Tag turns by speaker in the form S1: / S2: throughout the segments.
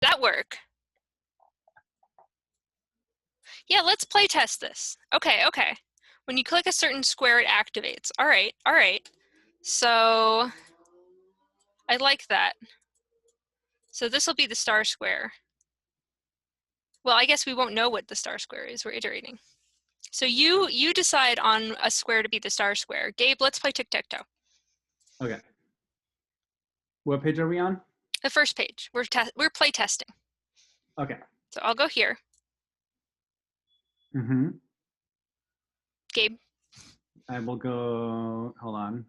S1: That work? Yeah, let's play test this. Okay. When you click a certain square, it activates. All right. So I like that. So this will be the star square. Well, I guess we won't know what the star square is. We're iterating. So you decide on a square to be the star square. Gabe, let's play tic-tac-toe.
S2: Okay. What page are we on?
S1: The first page. We're play testing.
S2: Okay.
S1: So I'll go here.
S2: Mm-hmm.
S1: Gabe.
S2: I will go, hold on.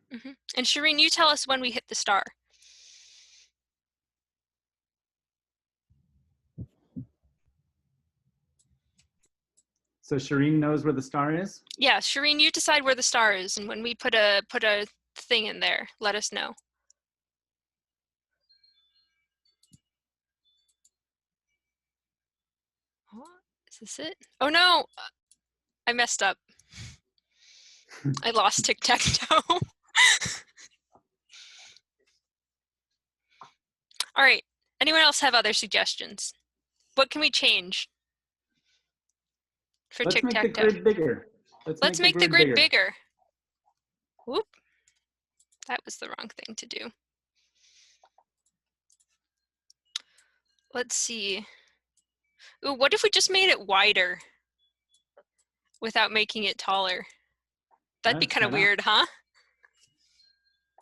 S1: And Shireen, you tell us when we hit the star.
S2: So Shireen knows where the star is?
S1: Yeah, Shireen, you decide where the star is, and when we put a thing in there, let us know. Is this it? Oh no, I messed up. I lost tic-tac-toe. All right, anyone else have other suggestions? What can we change for tic-tac-toe?
S2: Let's make the grid bigger.
S1: Let's make the grid bigger. Whoop, that was the wrong thing to do. Let's see. Ooh, what if we just made it wider without making it taller? That'd be kind of weird, huh?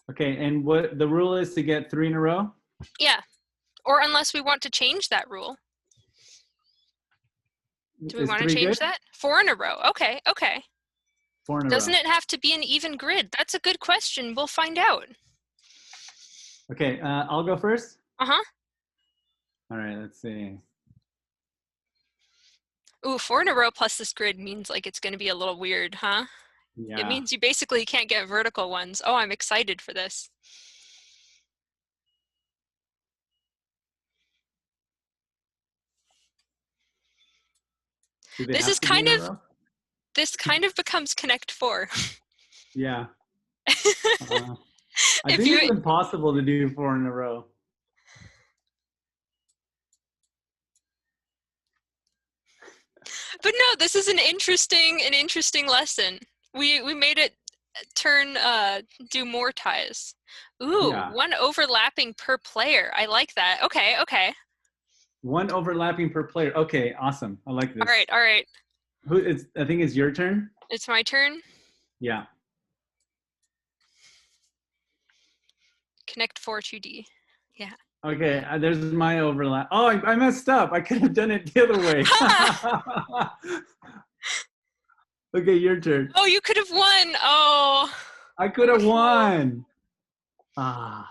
S2: Okay, and what the rule is to get 3 in a row?
S1: Yeah, or unless we want to change that rule. Do we want to change that? 4 in a row. Okay.
S2: 4 in a row.
S1: Doesn't it have to be an even grid? That's a good question. We'll find out.
S2: Okay, I'll go first.
S1: Uh-huh.
S2: All right, let's see.
S1: Ooh, 4 in a row plus this grid means like it's going to be a little weird, huh?
S2: Yeah.
S1: It means you basically can't get vertical ones. Oh, I'm excited for this. This kind of becomes Connect 4.
S2: Yeah. I think it's impossible to do 4 in a row.
S1: But no, this is an interesting lesson. We made it do more ties. Ooh, yeah. 1 overlapping per player. I like that. Okay.
S2: 1 overlapping per player. Okay, awesome. I like this.
S1: All right.
S2: I think it's your turn.
S1: It's my turn?
S2: Yeah.
S1: Connect 4 2D. Yeah.
S2: Okay, there's my overlap. Oh, I messed up. I could have done it the other way. Okay, your turn.
S1: Oh, you could have won. Oh.
S2: I could have won. Ah.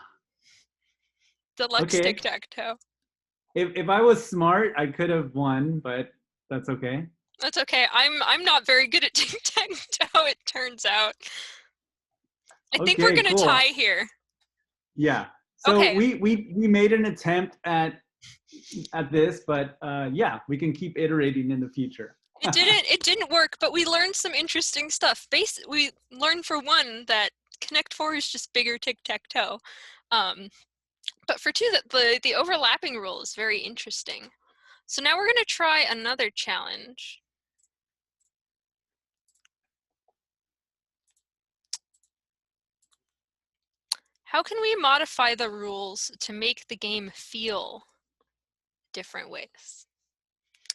S1: Deluxe tic-tac-toe.
S2: If I was smart, I could have won, but that's okay.
S1: That's okay. I'm not very good at tic-tac-toe, it turns out. I think we're gonna tie here.
S2: Yeah. So we made an attempt at this, but yeah, we can keep iterating in the future.
S1: It didn't work, but we learned some interesting stuff. We learned, for one, that Connect 4 is just bigger tic-tac-toe. But for 2, that the overlapping rule is very interesting. So now we're going to try another challenge. How can we modify the rules to make the game feel different ways?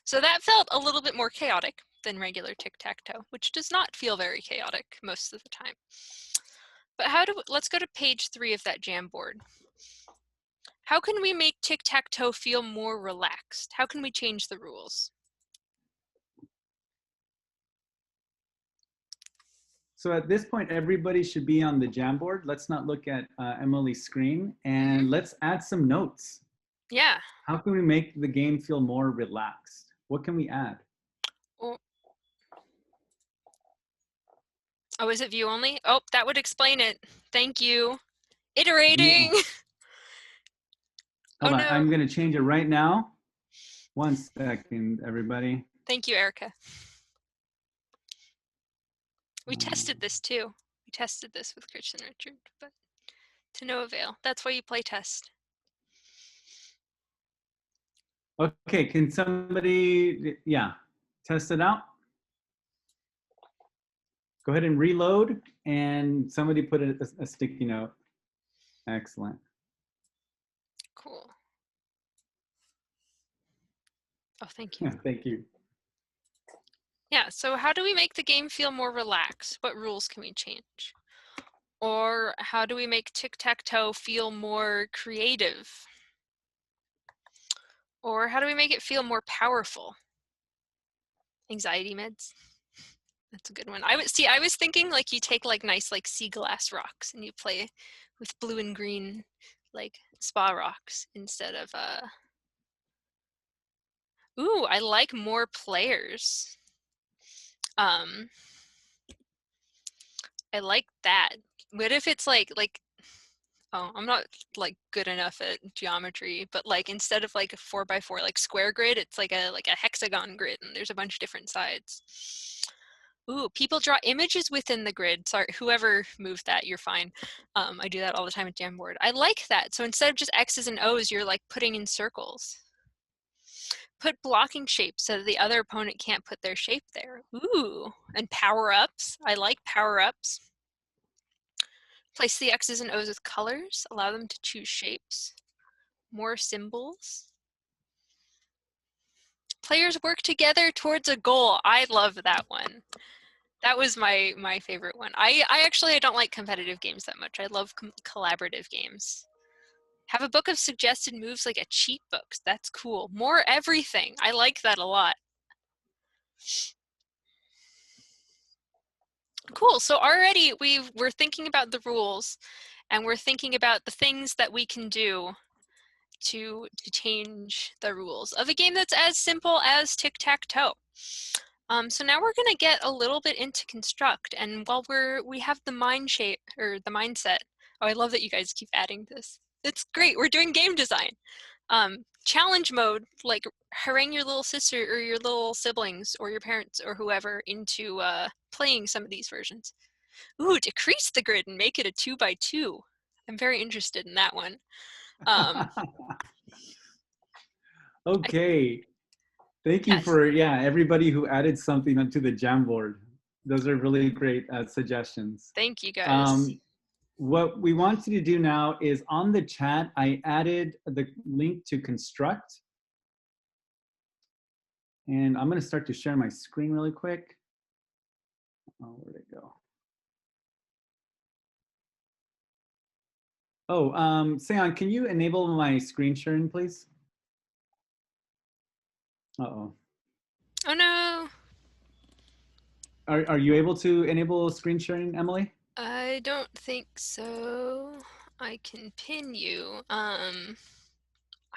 S1: So that felt a little bit more chaotic than regular tic-tac-toe, which does not feel very chaotic most of the time. But let's go to page 3 of that Jamboard. How can we make tic-tac-toe feel more relaxed? How can we change the rules?
S2: So at this point, everybody should be on the Jamboard. Let's not look at Emily's screen, and let's add some notes.
S1: Yeah.
S2: How can we make the game feel more relaxed? What can we add?
S1: Oh, is it view only? Oh, that would explain it. Thank you. Iterating.
S2: Hold on, I'm going to change it right now. 1 second, everybody.
S1: Thank you, Erica. We tested this too. We tested this with Chris and Richard, but to no avail. That's why you play test.
S2: Okay, can somebody, yeah, test it out? Go ahead and reload, and somebody put a sticky note. Excellent.
S1: Cool. Oh, thank you.
S2: Yeah, thank you.
S1: Yeah, so how do we make the game feel more relaxed? What rules can we change? Or how do we make tic-tac-toe feel more creative? Or how do we make it feel more powerful? Anxiety meds? That's a good one. I was thinking like you take like nice like sea glass rocks and you play with blue and green like spa rocks instead of ooh, I like more players. I like that. What if it's like oh, I'm not like good enough at geometry, but like instead of like a 4x4 like square grid, it's like a hexagon grid and there's a bunch of different sides. Ooh, people draw images within the grid. Sorry, whoever moved that, you're fine. I do that all the time at Jamboard. I like that. So instead of just X's and O's, you're like putting in circles. Put blocking shapes so that the other opponent can't put their shape there. Ooh, and power-ups. I like power-ups. Place the X's and O's with colors. Allow them to choose shapes. More symbols. Players work together towards a goal. I love that one. That was my favorite one. I actually don't like competitive games that much. I love collaborative games. Have a book of suggested moves like a cheat book. That's cool. More everything. I like that a lot. Cool. So already we're thinking about the rules and we're thinking about the things that we can do to change the rules of a game that's as simple as tic-tac-toe. So now we're going to get a little bit into construct, and while we have the mindset. Oh, I love that you guys keep adding this. It's great. We're doing game design. Challenge mode, like harangue your little sister or your little siblings or your parents or whoever into playing some of these versions. Ooh, decrease the grid and make it a 2x2. I'm very interested in that one.
S2: Okay. Thank you
S1: Yes.
S2: for, yeah, everybody who added something onto the Jamboard. Those are really great suggestions.
S1: Thank you, guys.
S2: What we want you to do now is on the chat, I added the link to Construct. And I'm going to start to share my screen really quick. Oh, where'd it go? Oh, Seon, can you enable my screen sharing, please? Uh-oh.
S1: Oh no.
S2: Are you able to enable screen sharing, Emily?
S1: I don't think so. I can pin you. I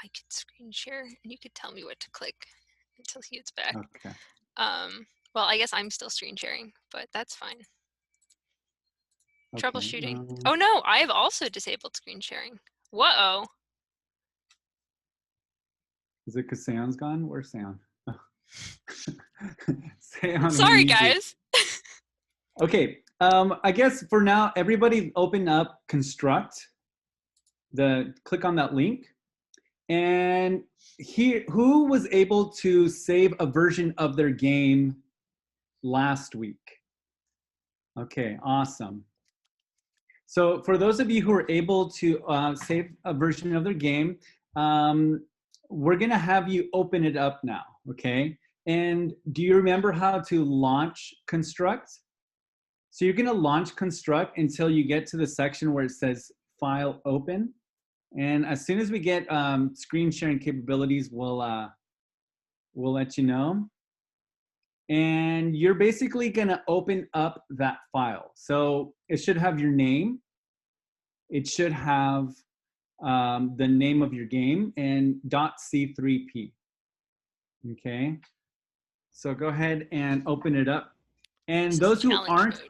S1: could screen share and you could tell me what to click until he gets back.
S2: Okay.
S1: Well, I guess I'm still screen sharing, but that's fine.
S2: Okay.
S1: Troubleshooting. Oh no, I have also disabled screen sharing. Whoa.
S2: Is it because Seon's gone? Where's Seon? Seon,
S1: Sorry, guys.
S2: Okay, I guess for now, everybody open up Construct. Click on that link. And here, who was able to save a version of their game last week? Okay, awesome. So for those of you who are able to save a version of their game, we're gonna have you open it up now, okay? And do you remember how to launch Construct? So you're gonna launch Construct until you get to the section where it says File Open. And as soon as we get screen sharing capabilities, we'll let you know. And you're basically gonna open up that file. So it should have your name. It should have the name of your game and .c3p. Okay. So go ahead and open it up. And those who aren't,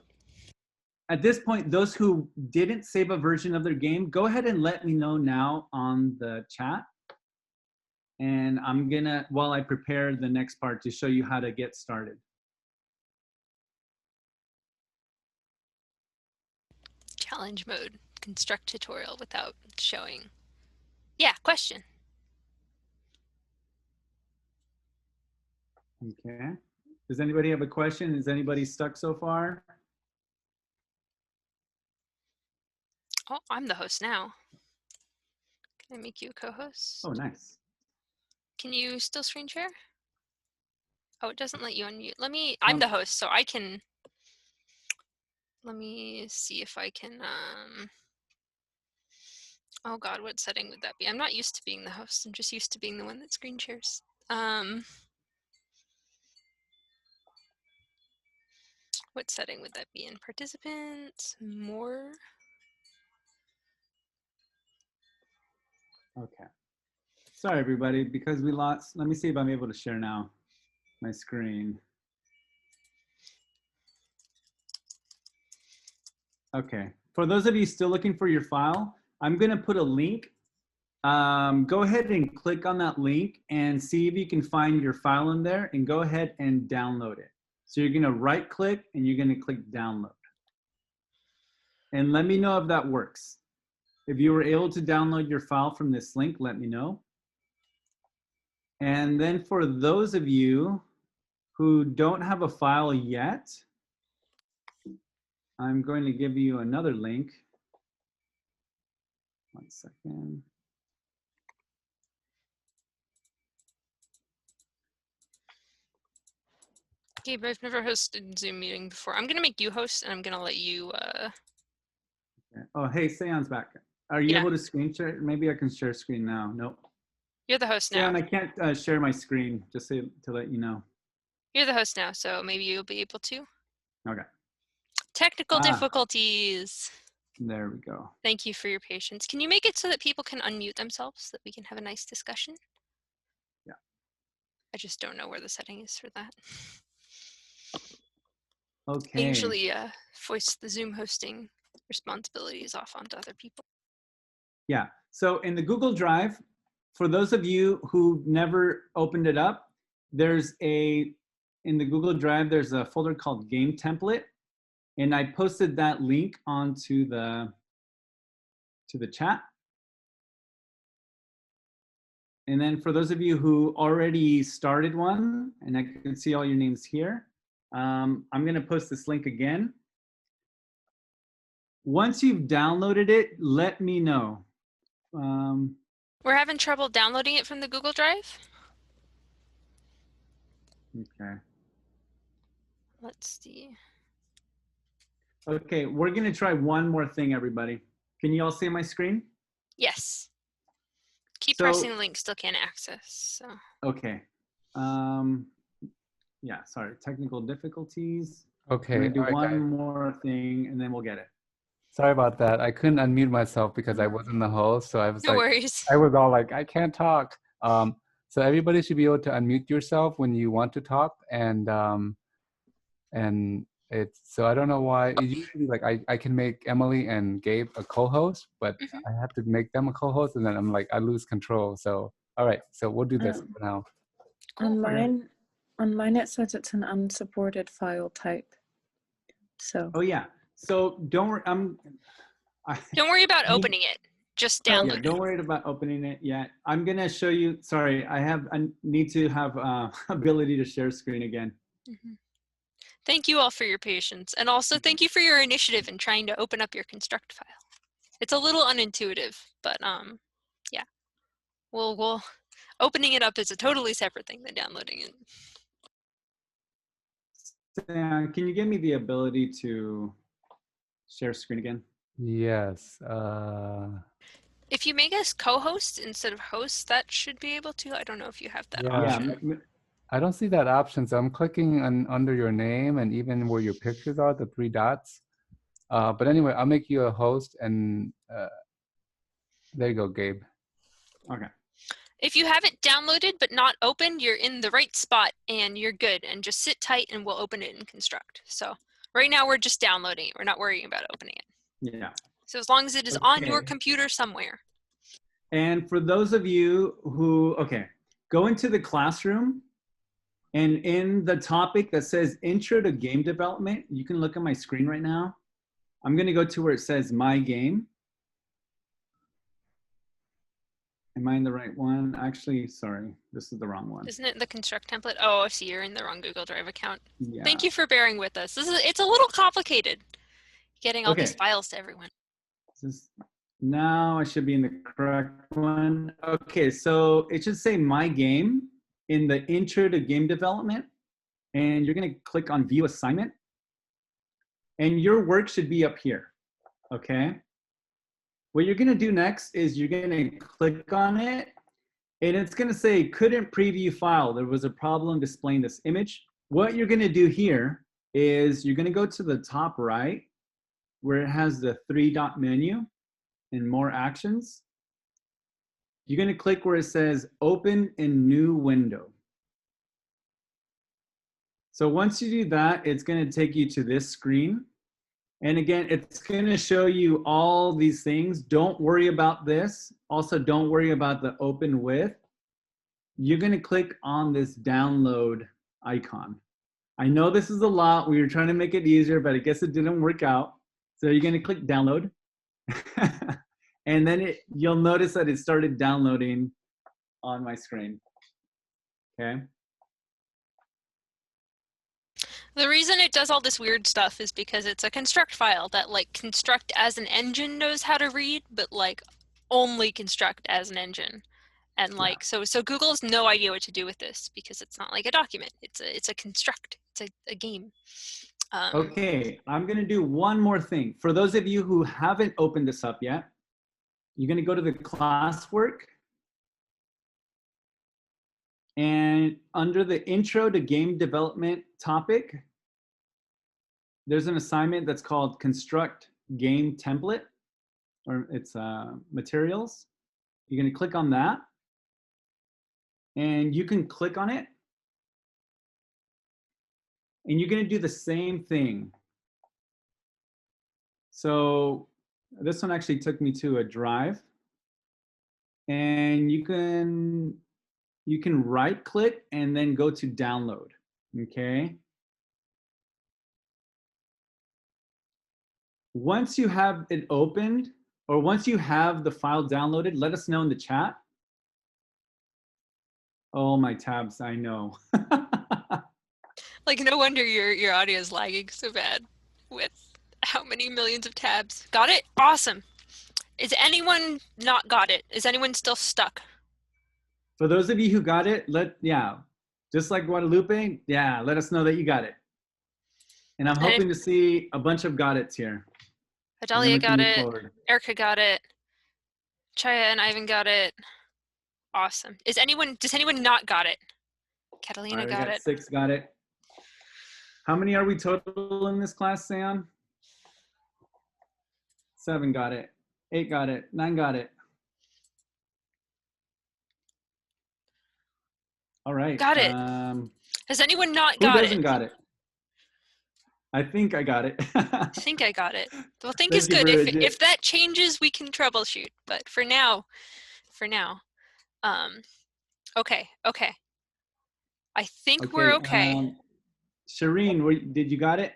S2: at this point, those who didn't save a version of their game, go ahead and let me know now on the chat. And I'm gonna, while I prepare the next part, to show you how to get started.
S1: Challenge mode. Construct tutorial without showing. Yeah, question.
S2: Okay. Does anybody have a question? Is anybody stuck so far?
S1: Oh, I'm the host now. Can I make you a co-host?
S2: Oh, nice.
S1: Can you still screen share? Oh, it doesn't let you unmute. I'm the host, so I can, let me see if I can, oh God, what setting would that be? I'm not used to being the host. I'm just used to being the one that screen shares. What setting would that be in? Participants, more?
S2: Okay. Sorry, everybody, because we lost. Let me see if I'm able to share now my screen. Okay. For those of you still looking for your file, I'm going to put a link. Go ahead and click on that link and see if you can find your file in there and go ahead and download it. So you're going to right click and you're going to click download. And let me know if that works. If you were able to download your file from this link, let me know. And then for those of you who don't have a file yet, I'm going to give you another link. 1 second.
S1: Gabe, I've never hosted Zoom meeting before. I'm going to make you host, and I'm going to let you,
S2: Oh, hey, Seon's back. Are you
S1: Yeah.
S2: able to screen share? Maybe I can share screen now. Nope.
S1: You're the host now.
S2: Seon, I can't share my screen, just to let you know.
S1: You're the host now, so maybe you'll be able to.
S2: Okay.
S1: Technical difficulties.
S2: There we go.
S1: Thank you for your patience. Can you make it so that people can unmute themselves so that we can have a nice discussion?
S2: Yeah.
S1: I just don't know where the setting is for that.
S2: Okay.
S1: I usually voice the Zoom hosting responsibilities off onto other people.
S2: Yeah. So in the Google Drive, for those of you who never opened it up, in the Google Drive, there's a folder called Game Template. And I posted that link onto the chat. And then for those of you who already started one, and I can see all your names here, I'm going to post this link again. Once you've downloaded it, let me know.
S1: We're having trouble downloading it from the Google Drive.
S2: Okay.
S1: Let's see.
S2: Okay, we're going to try one more thing, everybody. Can you all see my screen?
S1: Yes. Keep pressing the link, still can't access. So.
S2: Okay. Yeah, sorry, technical difficulties.
S3: Okay.
S2: I'm going to do one
S3: guys.
S2: more thing and then we'll get it.
S3: Sorry about that. I couldn't unmute myself because I wasn't the host. So I was
S1: no worries.
S3: I was all like, I can't talk. So everybody should be able to unmute yourself when you want to talk. And it's, so I don't know why. It usually like I can make Emily and Gabe a co-host, but I have to make them a co-host and then I'm like, I lose control. So, all right. So we'll do this for now.
S1: Cool.
S4: On mine it says it's an unsupported file type. So.
S2: Oh yeah. So don't worry.
S1: Don't worry about opening it. Just download
S2: it. Don't worry about opening it yet. I'm gonna show you. Sorry, I need to have ability to share screen again.
S1: Thank you all for your patience, and also thank you for your initiative in trying to open up your construct file. It's a little unintuitive, but yeah. We'll opening it up is a totally separate thing than downloading it.
S2: Sam, can you give me the ability to share screen again?
S3: Yes.
S1: If you make us co-host instead of host, that should be able to. I don't know if you have that option.
S2: Yeah.
S3: I don't see that option. So I'm clicking under your name and even where your pictures are, the 3 dots. But anyway, I'll make you a host and there you go, Gabe.
S2: Okay.
S1: If you have it downloaded but not opened, you're in the right spot and you're good. And just sit tight and we'll open it in Construct. So right now we're just downloading it. We're not worrying about opening it.
S2: Yeah.
S1: So as long as it is on your computer somewhere.
S2: And for those of you who, go into the classroom and in the topic that says Intro to Game Development, you can look at my screen right now. I'm going to go to where it says My Game. Am I in the right one? Actually, sorry, this is the wrong one.
S1: Isn't it the construct template? Oh, I see you're in the wrong Google Drive account.
S2: Yeah.
S1: Thank you for bearing with us. It's a little complicated getting all these
S2: Okay.
S1: files to everyone.
S2: Now I should be in the correct one. Okay, so it should say My Game in the intro to game development. And you're going to click on View Assignment. And your work should be up here. Okay. What you're going to do next is you're going to click on it. And it's going to say, couldn't preview file. There was a problem displaying this image. What you're going to do here is you're going to go to the top right where it has the 3-dot menu and more actions. You're going to click where it says open in new window. So once you do that, it's going to take you to this screen. And again, it's going to show you all these things. Don't worry about this. Also, don't worry about the open with. You're going to click on this download icon. I know this is a lot. We were trying to make it easier, but I guess it didn't work out. So you're going to click download. And then you'll notice that it started downloading on my screen. Okay.
S1: The reason it does all this weird stuff is because it's a construct file that like construct as an engine knows how to read, but like only construct as an engine. And like, so Google has no idea what to do with this because it's not like a document. It's a construct, it's a game.
S2: Okay, I'm gonna do one more thing. For those of you who haven't opened this up yet, you're gonna go to the classwork. And under the intro to game development topic, there's an assignment that's called construct game template, or it's materials. You're gonna click on that. And you can click on it. And you're gonna do the same thing. So this one actually took me to a drive. And you can right click and then go to download, okay? Once you have it opened, or once you have the file downloaded, let us know in the chat. Oh, my tabs, I know.
S1: Like, no wonder your audio is lagging so bad with how many millions of tabs. Got it? Awesome. Is anyone not got it? Is anyone still stuck?
S2: For those of you who got it, just like Guadalupe, let us know that you got it. And I'm hoping to see a bunch of got it's here.
S1: Adalia got it. Erica got it. Chaya and Ivan got it. Awesome. Does anyone not got it? Catalina got it.
S2: 6 got it. How many are we total in this class, Sam? 7 got it. 8 got it. 9 got it. All right.
S1: Got it. Has anyone not got it?
S2: Who doesn't got it? I think I got it.
S1: I think I got it. Well, think is good. If that changes, we can troubleshoot. But for now, okay. I think we're okay.
S2: Shireen, did you got it?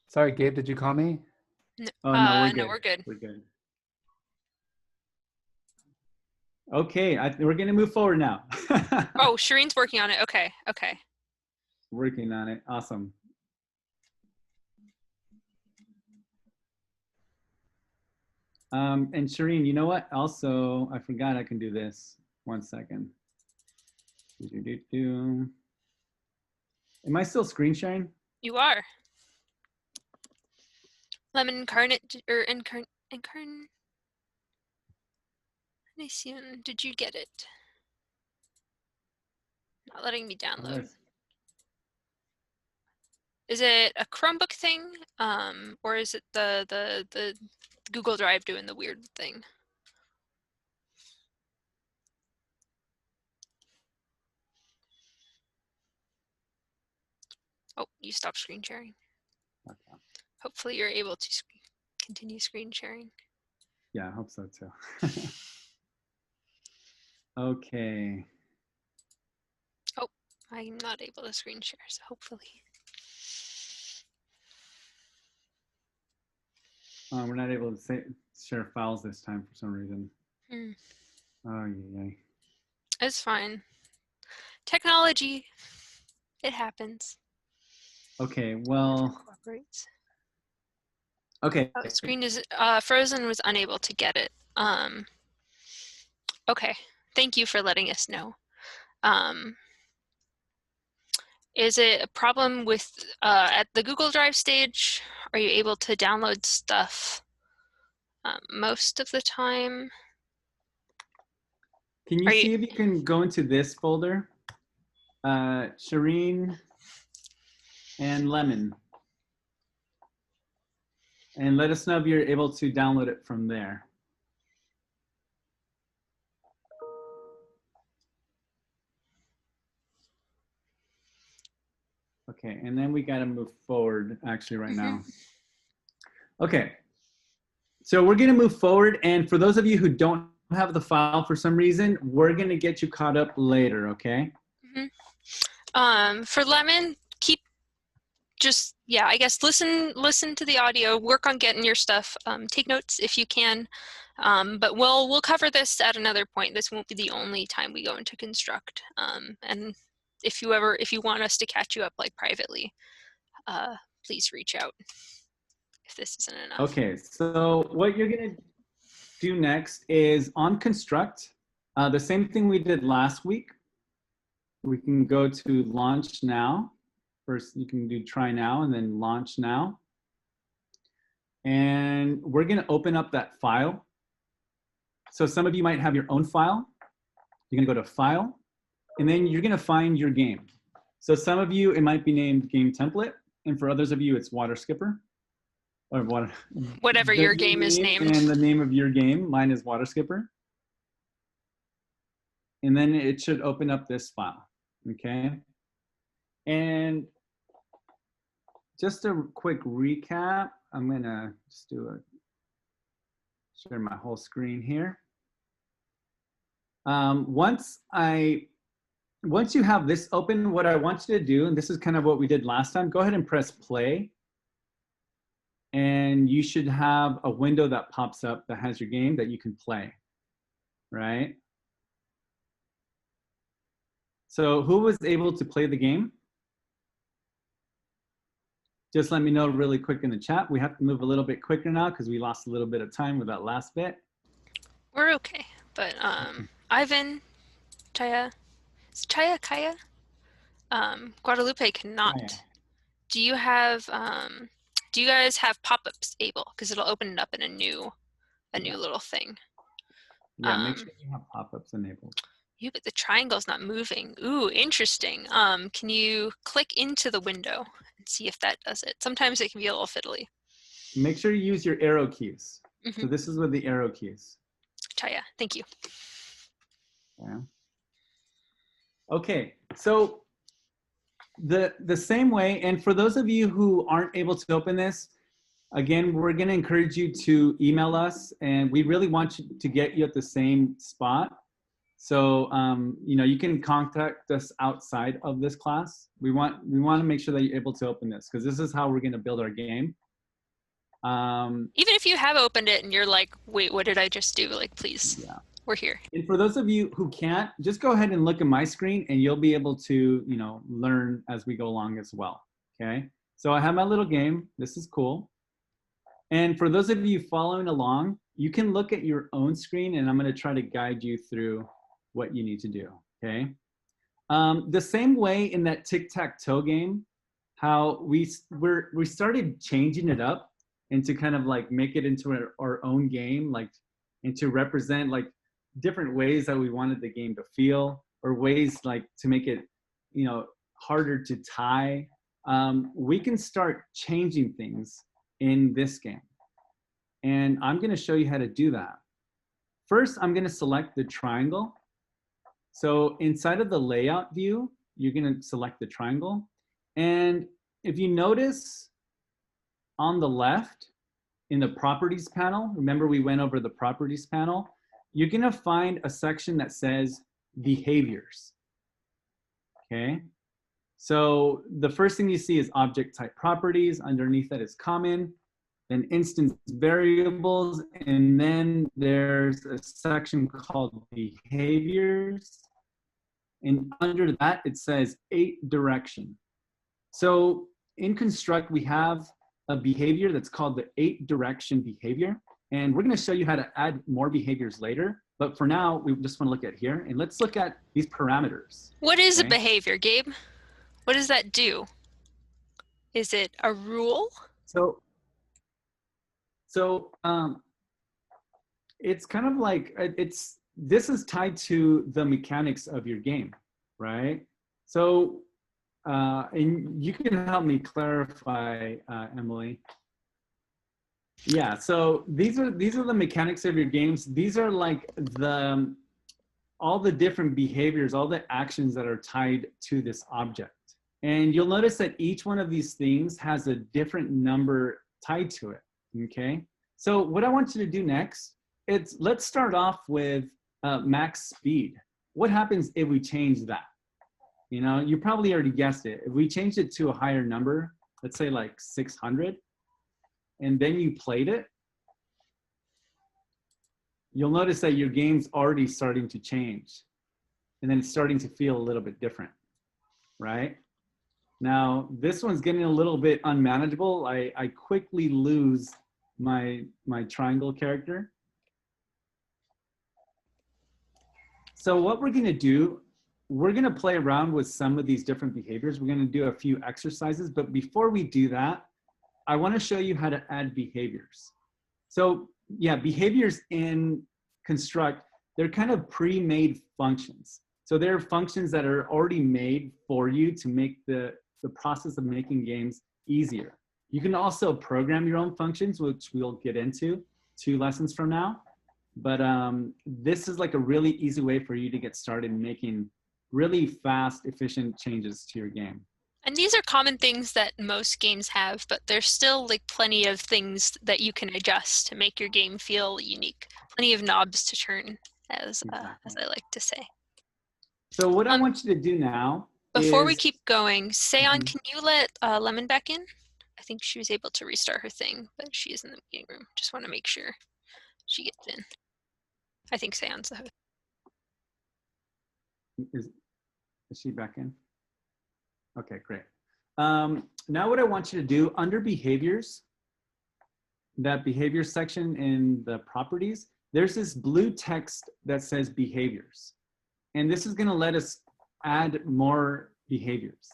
S3: Sorry, Gabe, did you call me?
S1: No,
S2: oh, no,
S1: we're good.
S2: We're good. Okay, we're going to move forward now.
S1: Oh, Shireen's working on it. Okay.
S2: Working on it. Awesome. And Shireen, you know what? Also, I forgot I can do this. 1 second. Am I still screen sharing?
S1: You are. Lemon incarnate or incarn. Did you get it? Not letting me download.
S2: Yes.
S1: Is it a Chromebook thing, or is it the Google Drive doing the weird thing? Oh, you stopped screen sharing.
S2: Okay.
S1: Hopefully you're able to continue screen sharing.
S2: Yeah, I hope so too. Okay.
S1: Oh, I'm not able to screen share, so hopefully.
S2: We're not able to share files this time for some reason.
S1: Hmm.
S2: Oh, yeah.
S1: It's fine. Technology, it happens.
S2: Okay, well,
S1: Cooperates.
S2: okay.
S1: Oh, screen is Frozen was unable to get it. Okay, thank you for letting us know. Is it a problem with at the Google Drive stage? Are you able to download stuff most of the time?
S2: Can you see if you can go into this folder? Shireen and Lemon. And let us know if you're able to download it from there. Okay, and then we got to move forward actually right now. Okay, so we're going to move forward. And for those of you who don't have the file for some reason, we're going to get you caught up later, okay?
S1: For Lemon, I guess listen to the audio, work on getting your stuff, take notes if you can. But we'll cover this at another point. This won't be the only time we go into construct. And if you want us to catch you up like privately, please reach out if this isn't enough.
S2: Okay, so what you're gonna do next is on construct, the same thing we did last week. We can go to launch now. First, you can do try now and then launch now. And we're gonna open up that file. So some of you might have your own file. You're gonna go to file, and then you're gonna find your game. So some of you, it might be named game template, and for others of you, it's water skipper. Or
S1: whatever your game is named.
S2: And the name of your game, mine is water skipper. And then it should open up this file, okay? And just a quick recap, I'm gonna just share my whole screen here. Once you have this open, what I want you to do, and this is kind of what we did last time, go ahead and press play. And you should have a window that pops up that has your game that you can play, right? So who was able to play the game? Just let me know really quick in the chat. We have to move a little bit quicker now because we lost a little bit of time with that last bit.
S1: We're okay, but Ivan, Kaya, Guadalupe cannot.
S2: Kaya.
S1: Do you have do you guys have pop-ups able? Because it'll open it up in a new little thing.
S2: Yeah, make sure you have pop-ups enabled.
S1: But the triangle's not moving. Ooh, interesting. Can you click into the window and see if that does it? Sometimes it can be a little fiddly.
S2: Make sure you use your arrow keys. So this is with the arrow keys.
S1: Chaya, thank you.
S2: Yeah. Okay, so the same way, and for those of you who aren't able to open this, again, we're gonna encourage you to email us, and we really want you to get you at the same spot. So, you can contact us outside of this class. We want to make sure that you're able to open this because this is how we're going to build our game.
S1: Even if you have opened it and you're like, wait, what did I just do? Like, please, we're here.
S2: And for those of you who can't, just go ahead and look at my screen and you'll be able to, learn as we go along as well. Okay. So I have my little game. This is cool. And for those of you following along, you can look at your own screen and I'm going to try to guide you through what you need to do, okay? The same way in that tic-tac-toe game, how we started changing it up and to kind of like make it into our own game, like, and to represent like different ways that we wanted the game to feel, or ways like to make it, harder to tie. We can start changing things in this game. And I'm gonna show you how to do that. First, I'm gonna select the triangle. So inside of the layout view, you're gonna select the triangle. And if you notice on the left in the properties panel, remember we went over the properties panel, you're gonna find a section that says behaviors, okay? So the first thing you see is object type properties. Underneath that is common. and instance variables, and then there's a section called behaviors. And under that, it says 8 direction. So in construct, we have a behavior that's called the 8 direction behavior. And we're going to show you how to add more behaviors later. But for now, we just want to look at here. And let's look at these parameters.
S1: What is a behavior, Gabe? What does that do? Is it a rule?
S2: So it's kind of like, this is tied to the mechanics of your game, right? So, and you can help me clarify, Emily. Yeah, so these are the mechanics of your games. These are like all the different behaviors, all the actions that are tied to this object. And you'll notice that each one of these things has a different number tied to it, okay? So what I want you to do next, let's start off with max speed. What happens if we change that? You know, you probably already guessed it. If we changed it to a higher number, let's say like 600, and then you played it, you'll notice that your game's already starting to change. And then it's starting to feel a little bit different, right? Now, this one's getting a little bit unmanageable. I quickly lose my triangle character. So what we're gonna do, we're gonna play around with some of these different behaviors. We're gonna do a few exercises, but before we do that, I wanna show you how to add behaviors. So yeah, behaviors in construct, they're kind of pre-made functions. So they're functions that are already made for you to make the process of making games easier. You can also program your own functions, which we'll get into 2 lessons from now. But this is like a really easy way for you to get started making really fast, efficient changes to your game.
S1: And these are common things that most games have, but there's still like plenty of things that you can adjust to make your game feel unique. Plenty of knobs to turn, as I like to say.
S2: So what I want you to do now
S1: before we
S2: is,
S1: keep going, Seon, can you let Lemon back in? I think she was able to restart her thing, but she is in the meeting room. Just want to make sure she gets in. I think Seon's the host.
S2: Is she back in? Okay, great. Now what I want you to do, under behaviors, that behavior section in the properties, there's this blue text that says behaviors. And this is gonna let us add more behaviors.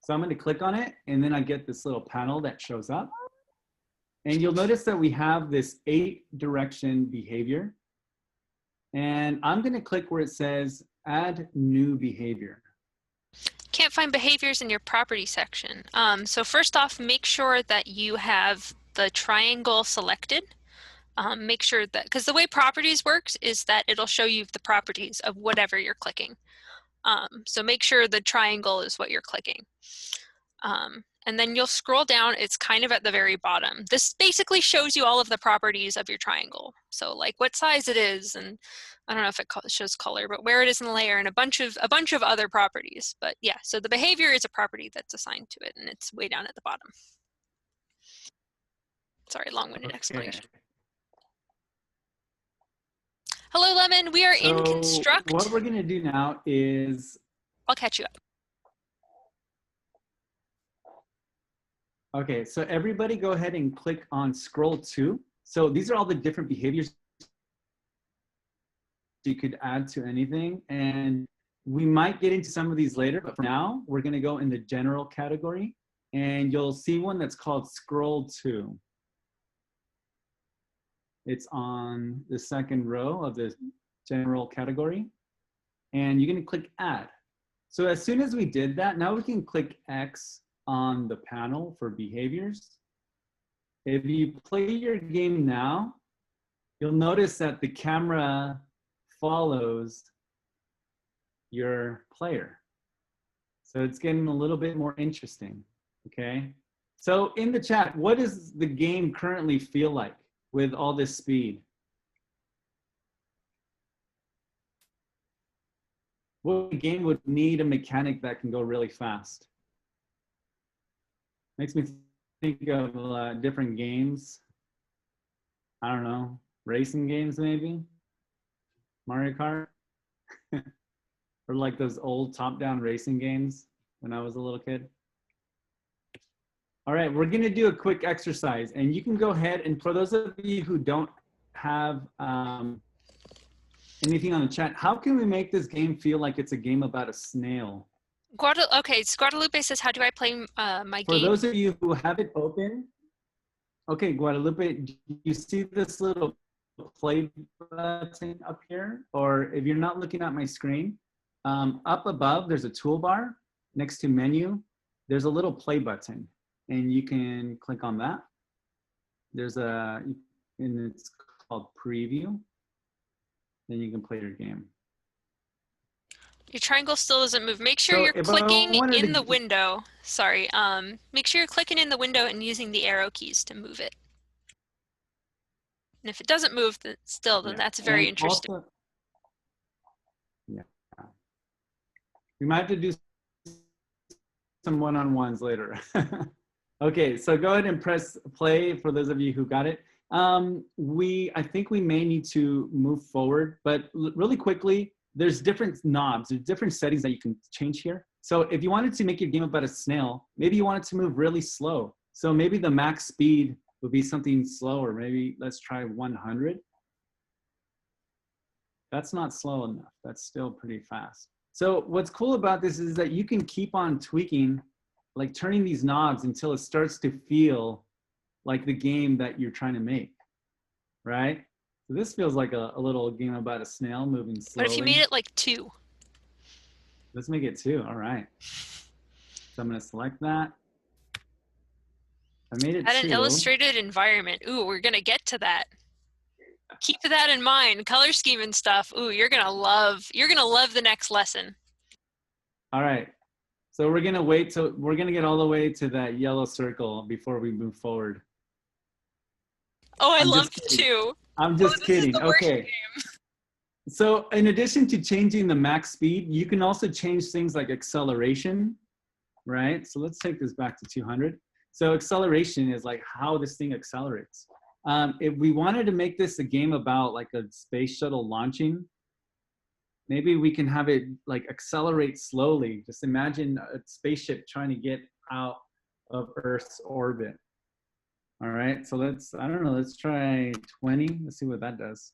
S2: So I'm gonna click on it, and then I get this little panel that shows up. And you'll notice that we have this 8 direction behavior. And I'm gonna click where it says add new behavior.
S1: Can't find behaviors in your property section. So first off, make sure that you have the triangle selected. Make sure that, because the way properties works is that it'll show you the properties of whatever you're clicking. So make sure the triangle is what you're clicking. And then you'll scroll down, it's kind of at the very bottom. This basically shows you all of the properties of your triangle. So like what size it is, and I don't know if it shows color, but where it is in the layer, and a bunch of other properties. But yeah, so the behavior is a property that's assigned to it, and it's way down at the bottom. Sorry, long-winded explanation. Hello, Lemon, we are in construct.
S2: What we're gonna do now is,
S1: I'll catch you up.
S2: okay, so everybody go ahead and click on scroll 2. So these are all the different behaviors you could add to anything. And we might get into some of these later, but for now, we're gonna go in the general category, and you'll see one that's called scroll 2. It's on the 2nd row of the general category, and you're gonna click add. So as soon as we did that, now we can click X on the panel for behaviors. If you play your game now, you'll notice that the camera follows your player. So it's getting a little bit more interesting, okay? So in the chat, what does the game currently feel like with all this speed? What game would need a mechanic that can go really fast? Makes me think of different games. I don't know, racing games maybe, Mario Kart, or like those old top-down racing games when I was a little kid. All right, we're gonna do a quick exercise, and you can go ahead and for those of you who don't have anything on the chat, how can we make this game feel like it's a game about a snail?
S1: Okay, so Guadalupe says, how do I play my
S2: For
S1: game?
S2: those of you who have it open, okay, Guadalupe, do you see this little play button up here? Or if you're not looking at my screen, up above, there's a toolbar next to menu. There's a little play button, and you can click on that. There's and it's called preview. Then you can play your game.
S1: Your triangle still doesn't move. Make sure
S2: So
S1: you're
S2: if I
S1: clicking
S2: wanted
S1: in
S2: to-
S1: the window. Sorry. Make sure you're clicking in the window and using the arrow keys to move it. And if it doesn't move, then
S2: Yeah.
S1: that's very
S2: And
S1: interesting.
S2: also, yeah. We might have to do some one-on-ones later. Okay, so go ahead and press play for those of you who got it. I think we may need to move forward, but really quickly, there's different knobs, there's different settings that you can change here. So if you wanted to make your game about a snail, maybe you want it to move really slow. So maybe the max speed would be something slower. Maybe let's try 100. That's not slow enough. That's still pretty fast. So what's cool about this is that you can keep on tweaking, like turning these knobs until it starts to feel like the game that you're trying to make, right? So this feels like a little game about a snail moving slowly.
S1: What if you made it like 2?
S2: Let's make it 2, all right. So I'm gonna select that. I made it 2.
S1: Add an illustrated environment. Ooh, we're gonna get to that. Keep that in mind. Color scheme and stuff. Ooh, you're gonna love the next lesson.
S2: All right. So we're gonna wait till we're gonna get all the way to that yellow circle before we move forward.
S1: Oh, I
S2: I'm just
S1: loved
S2: kidding.
S1: 2.
S2: I'm just
S1: this
S2: kidding.
S1: Is the worst
S2: Okay.
S1: game.
S2: So in addition to changing the max speed, you can also change things like acceleration, right? So let's take this back to 200. So acceleration is like how this thing accelerates. If we wanted to make this a game about like a space shuttle launching, maybe we can have it like accelerate slowly. Just imagine a spaceship trying to get out of Earth's orbit. All right, so I don't know, let's try 20. Let's see what that does.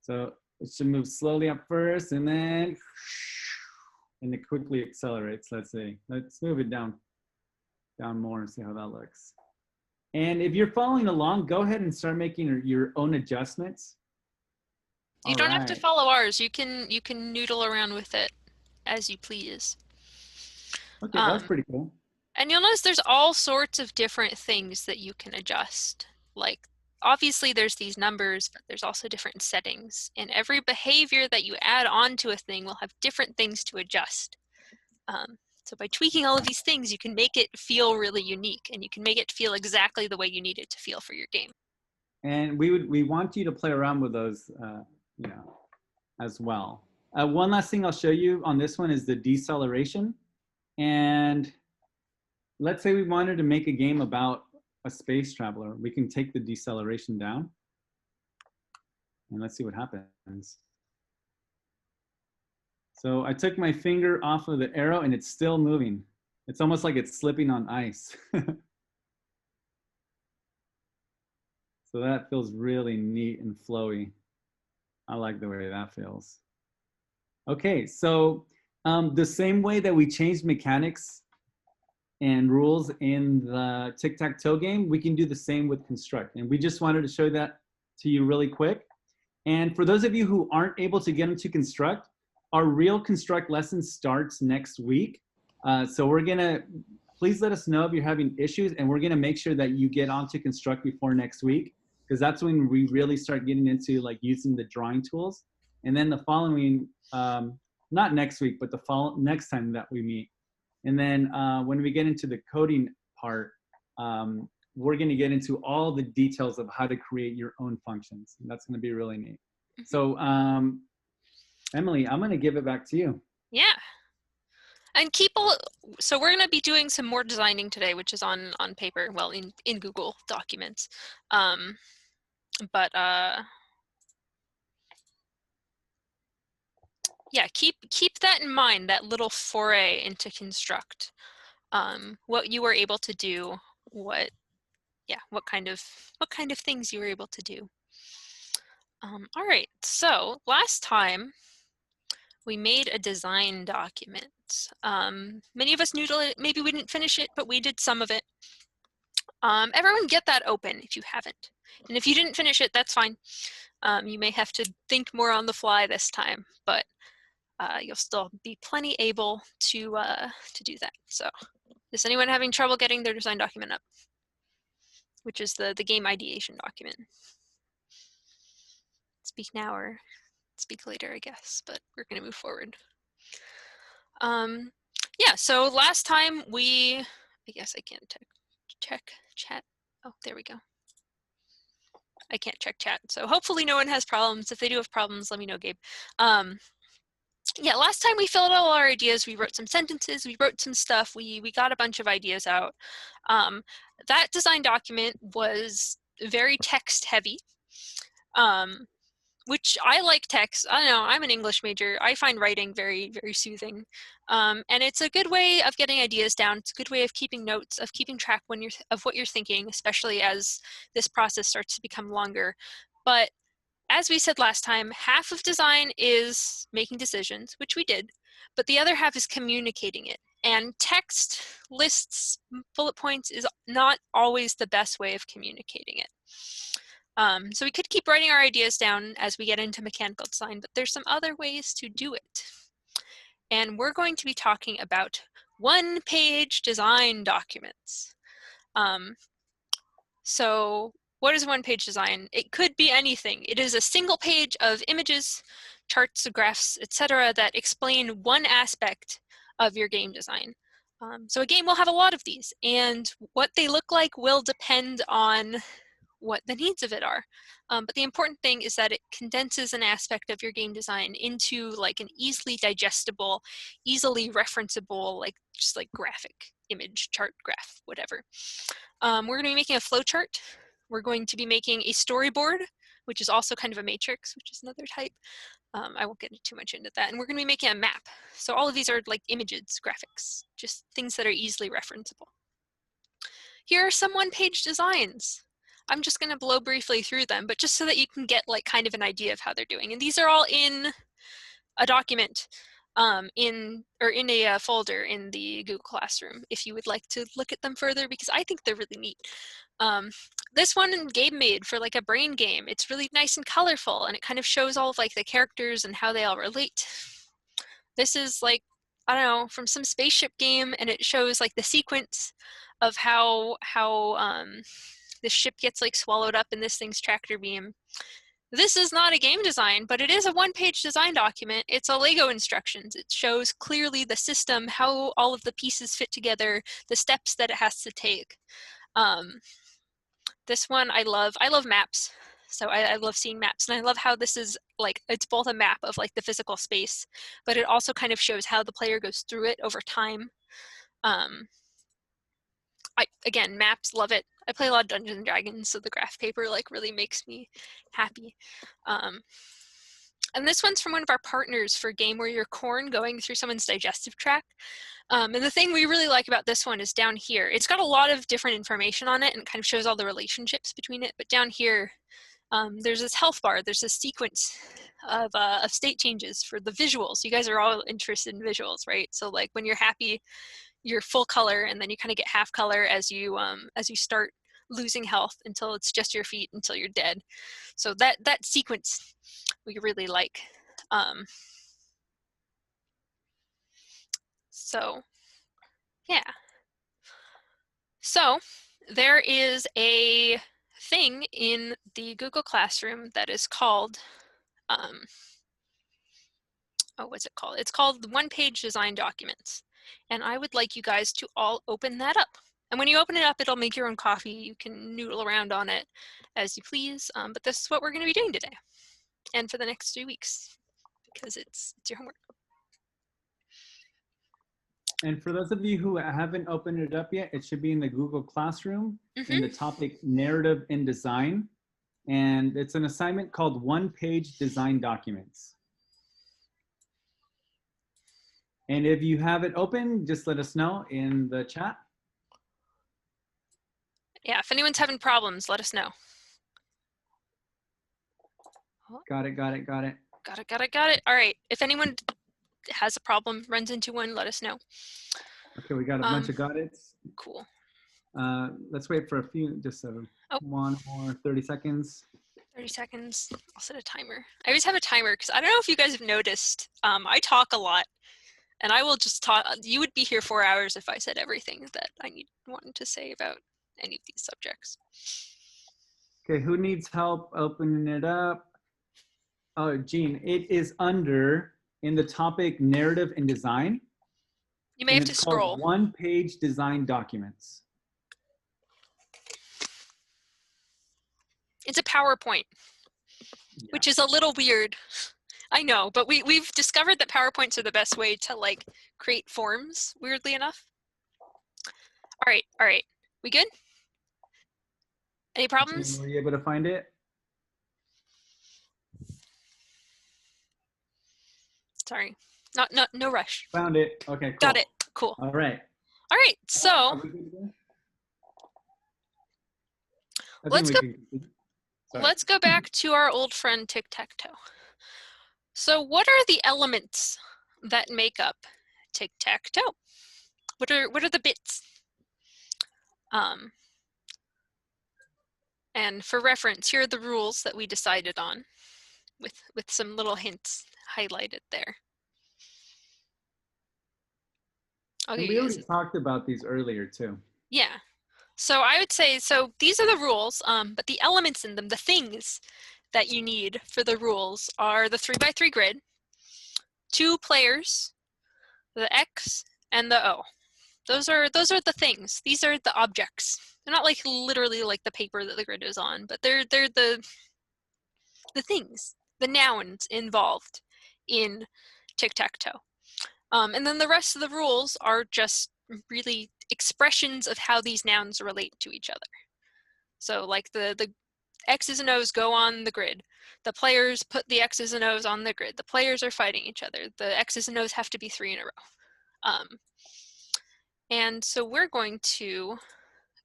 S2: So it should move slowly up first and then, and it quickly accelerates. Let's see, let's move it down more and see how that looks. And if you're following along, go ahead and start making your own adjustments.
S1: You don't have to follow ours. You can noodle around with it as you please.
S2: Okay, that's pretty cool.
S1: And you'll notice there's all sorts of different things that you can adjust. Like, obviously there's these numbers, but there's also different settings. And every behavior that you add onto a thing will have different things to adjust. So by tweaking all of these things, you can make it feel really unique, and you can make it feel exactly the way you need it to feel for your game.
S2: And we want you to play around with those, as well. One last thing I'll show you on this one is the deceleration. And let's say we wanted to make a game about a space traveler. We can take the deceleration down, and let's see what happens. So I took my finger off of the arrow and it's still moving. It's almost like it's slipping on ice. So that feels really neat and flowy. I like the way that feels. Okay, so the same way that we changed mechanics and rules in the tic-tac-toe game, we can do the same with construct. And we just wanted to show that to you really quick. And for those of you who aren't able to get into construct, our real construct lesson starts next week. So we're gonna, please let us know if you're having issues, and we're gonna make sure that you get onto construct before next week, because that's when we really start getting into like using the drawing tools. And then the following, not next week, but the next time that we meet. And then when we get into the coding part, we're gonna get into all the details of how to create your own functions. And that's gonna be really neat. So Emily, I'm gonna give it back to you.
S1: Yeah. And so we're going to be doing some more designing today, which is on paper, well, in Google Documents. Yeah, keep that in mind, that little foray into Construct. What you were able to do, what kind of things you were able to do. All right, so last time we made a design document. Many of us noodled it, maybe we didn't finish it, but we did some of it. Everyone get that open if you haven't. And if you didn't finish it, that's fine. You may have to think more on the fly this time, but you'll still be plenty able to do that. So is anyone having trouble getting their design document up? Which is the game ideation document. Speak now or speak later, I guess, but we're gonna move forward. Yeah, so last time I guess I can't check chat. Oh, there we go. I can't check chat, so hopefully no one has problems. If they do have problems, let me know, Gabe. Yeah, last time we filled out all our ideas, we wrote some sentences, we wrote some stuff, we got a bunch of ideas out. That design document was very text heavy, which I like text. I don't know, I'm an English major. I find writing very, very soothing. And it's a good way of getting ideas down. It's a good way of keeping notes, of keeping track of what you're thinking, especially as this process starts to become longer. But as we said last time, half of design is making decisions, which we did, but the other half is communicating it. And text, lists, bullet points is not always the best way of communicating it. So we could keep writing our ideas down as we get into mechanical design, but there's some other ways to do it. And we're going to be talking about one-page design documents. So what is one-page design? It could be anything. It is a single page of images, charts, graphs, etc. that explain one aspect of your game design. So a game will have a lot of these, and what they look like will depend on what the needs of it are. But the important thing is that it condenses an aspect of your game design into like an easily digestible, easily referenceable, like just like graphic image, chart, graph, whatever. We're going to be making a flowchart. We're going to be making a storyboard, which is also kind of a matrix, which is another type. I won't get too much into that. And we're going to be making a map. So all of these are like images, graphics, just things that are easily referenceable. Here are some one-page designs. I'm just going to blow briefly through them, but just so that you can get like kind of an idea of how they're doing. And these are all in a document, in a folder in the Google Classroom, if you would like to look at them further, because I think they're really neat. This one Gabe made for like a brain game. It's really nice and colorful, and it kind of shows all of like the characters and how they all relate. This is like, I don't know, from some spaceship game, and it shows like the sequence of how the ship gets like swallowed up in this thing's tractor beam. This is not a game design, but it is a one-page design document. It's a Lego instructions. It shows clearly the system, how all of the pieces fit together, the steps that it has to take. This one I love. I love maps. So I love seeing maps, and I love how this is like, it's both a map of like the physical space, but it also kind of shows how the player goes through it over time. Again, maps, love it. I play a lot of Dungeons and Dragons, so the graph paper like really makes me happy. And this one's from one of our partners for Game Where You're Corn, going through someone's digestive tract. And the thing we really like about this one is down here. It's got a lot of different information on it and kind of shows all the relationships between it. But down here, there's this health bar. There's this sequence of state changes for the visuals. You guys are all interested in visuals, right? So like when you're happy, you're full color, and then you kind of get half color as you start losing health until it's just your feet until you're dead. So that sequence we really like. So yeah. So there is a thing in the Google Classroom that is called, what's it called? It's called the one-page design documents. And I would like you guys to all open that up. And when you open it up, it'll make your own coffee. You can noodle around on it as you please. But this is what we're going to be doing today and for the next 3 weeks, because it's your homework.
S2: And for those of you who haven't opened it up yet, it should be in the Google Classroom in the topic Narrative in Design. And it's an assignment called One-Page Design Documents. And if you have it open, just let us know in the chat.
S1: Yeah, if anyone's having problems, let us know.
S2: Got it, got it, got it.
S1: Got it, got it, got it. All right, if anyone has a problem, runs into one, let us know.
S2: Okay, we got a bunch of got it's.
S1: Cool.
S2: Let's wait for a few, just one more 30 seconds.
S1: 30 seconds. I'll set a timer. I always have a timer because I don't know if you guys have noticed. I talk a lot, and I will just talk. You would be here 4 hours if I said everything that I wanted to say about any of these subjects.
S2: Okay, who needs help opening it up? Oh, Jean, it is under in the topic Narrative and Design.
S1: You may have to scroll.
S2: One-Page Design Documents.
S1: It's a PowerPoint, which is a little weird. I know, but we've discovered that PowerPoints are the best way to like create forms, weirdly enough. All right. We good? Any problems?
S2: Were you able to find it?
S1: Sorry, no rush.
S2: Found it. Okay, cool.
S1: Got it. Cool.
S2: All right.
S1: All right. So let's go back to our old friend tic-tac-toe. So what are the elements that make up tic-tac-toe? What are the bits? And for reference, here are the rules that we decided on with some little hints highlighted there.
S2: And we already talked about these earlier too.
S1: Yeah. So I would say, so these are the rules, but the elements in them, the things that you need for the rules are the 3x3 grid, 2 players, the X, and the O. Those are the things. These are the objects. They're not like literally like the paper that the grid is on, but they're the things, the nouns involved in tic-tac-toe. And then the rest of the rules are just really expressions of how these nouns relate to each other. So like the X's and O's go on the grid. The players put the X's and O's on the grid. The players are fighting each other. The X's and O's have to be 3 in a row. And so we're going to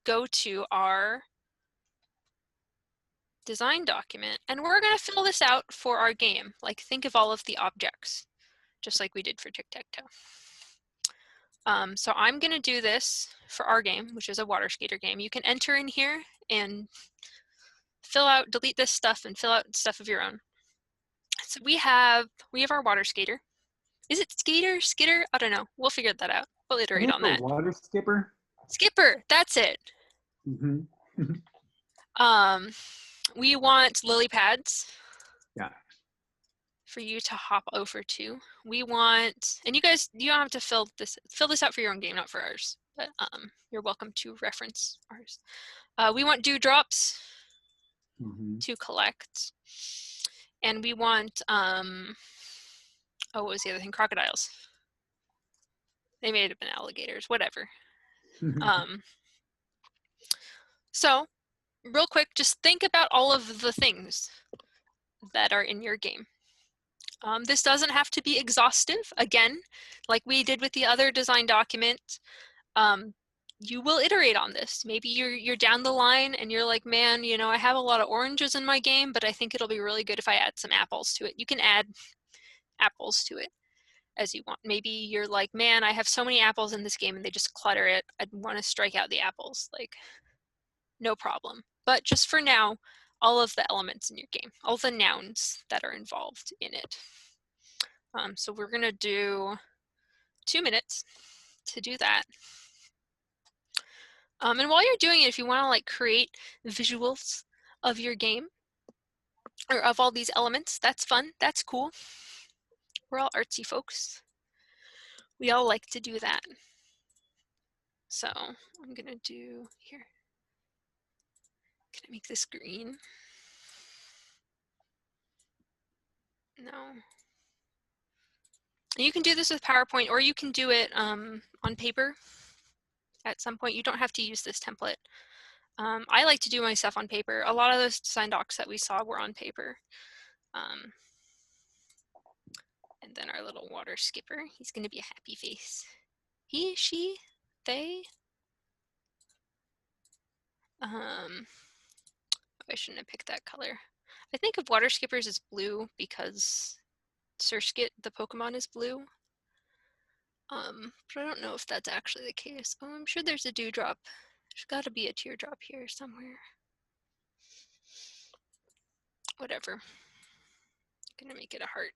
S1: go to our design document, and we're going to fill this out for our game. Like think of all of the objects, just like we did for tic-tac-toe. So I'm going to do this for our game, which is a water skater game. You can enter in here and fill out, delete this stuff and fill out stuff of your own. So we have our water skater. Is it skater, skitter? I don't know. We'll figure that out. We'll iterate on that.
S2: Water skipper.
S1: Skipper, that's it.
S2: Mm-hmm.
S1: We want lily pads.
S2: Yeah.
S1: For you to hop over to. We want, and you guys, you don't have to fill this out for your own game, not for ours, but you're welcome to reference ours. We want dewdrops to collect, and we want, what was the other thing? Crocodiles. They may have been alligators, whatever. So, real quick, just think about all of the things that are in your game. This doesn't have to be exhaustive. Again, like we did with the other design document, you will iterate on this. Maybe you're down the line and you're like, man, you know, I have a lot of oranges in my game, but I think it'll be really good if I add some apples to it. You can add apples to it as you want. Maybe you're like, man, I have so many apples in this game and they just clutter it. I'd want to strike out the apples. Like, no problem. But just for now, all of the elements in your game, all the nouns that are involved in it. So we're gonna do 2 minutes to do that. And while you're doing it, if you wanna like create visuals of your game or of all these elements, that's fun, that's cool. We're all artsy folks. We all like to do that. So I'm gonna do here. Can I make this green? No. You can do this with PowerPoint, or you can do it on paper at some point. You don't have to use this template. I like to do my stuff on paper. A lot of those design docs that we saw were on paper. And then our little water skipper, he's going to be a happy face. He, she, they. I shouldn't have picked that color. I think of water skippers as blue because Surskit, the Pokemon, is blue. But I don't know if that's actually the case. Oh, I'm sure there's a dewdrop. There's got to be a teardrop here somewhere. Whatever. I'm gonna make it a heart.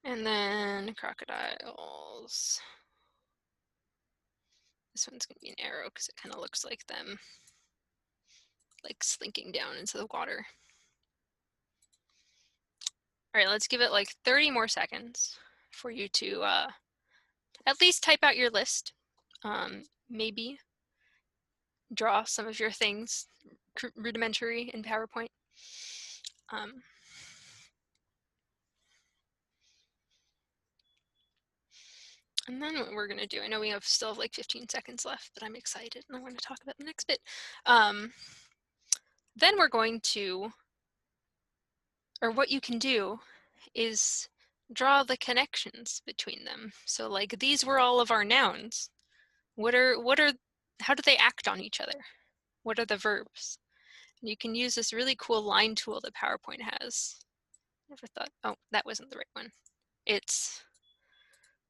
S1: And then crocodiles. This one's gonna be an arrow because it kind of looks like them, like slinking down into the water. All right, let's give it like 30 more seconds for you to at least type out your list. Maybe draw some of your things rudimentary in PowerPoint. And then what we're gonna do, I know we still have like 15 seconds left, but I'm excited and I want to talk about the next bit. Then we're going to, or what you can do is draw the connections between them. So like these were all of our nouns. How do they act on each other? What are the verbs? And you can use this really cool line tool that PowerPoint has. Never thought, oh, that wasn't the right one. It's,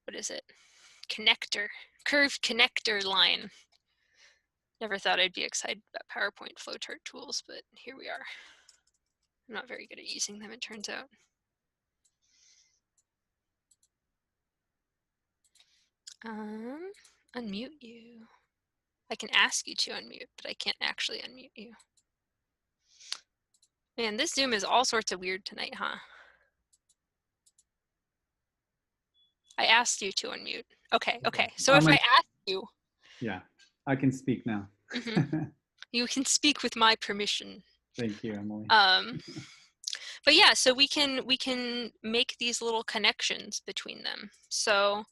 S1: what is it? Connector, curved connector line. Never thought I'd be excited about PowerPoint flowchart tools, but here we are. I'm not very good at using them, it turns out. Unmute you. I can ask you to unmute, but I can't actually unmute you. Man, this Zoom is all sorts of weird tonight, huh? I asked you to unmute. Okay. So if I ask you.
S2: Yeah, I can speak now.
S1: You can speak with my permission.
S2: Thank you, Emily.
S1: But yeah, so we can make these little connections between them. So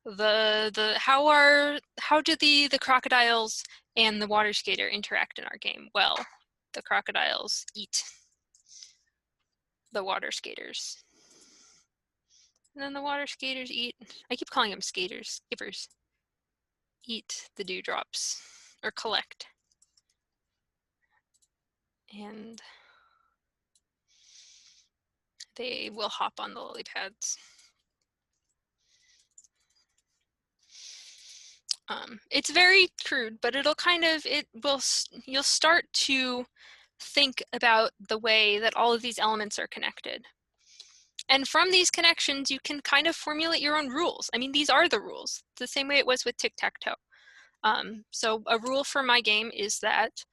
S1: how do the crocodiles and the water skater interact in our game? Well, the crocodiles eat the water skaters. And then the water skaters eat, I keep calling them skaters, skippers, eat the dewdrops, or collect. And they will hop on the lily pads. It's very crude, but you'll start to think about the way that all of these elements are connected. And from these connections, you can kind of formulate your own rules. I mean, these are the rules, the same way it was with tic-tac-toe. So a rule for my game is that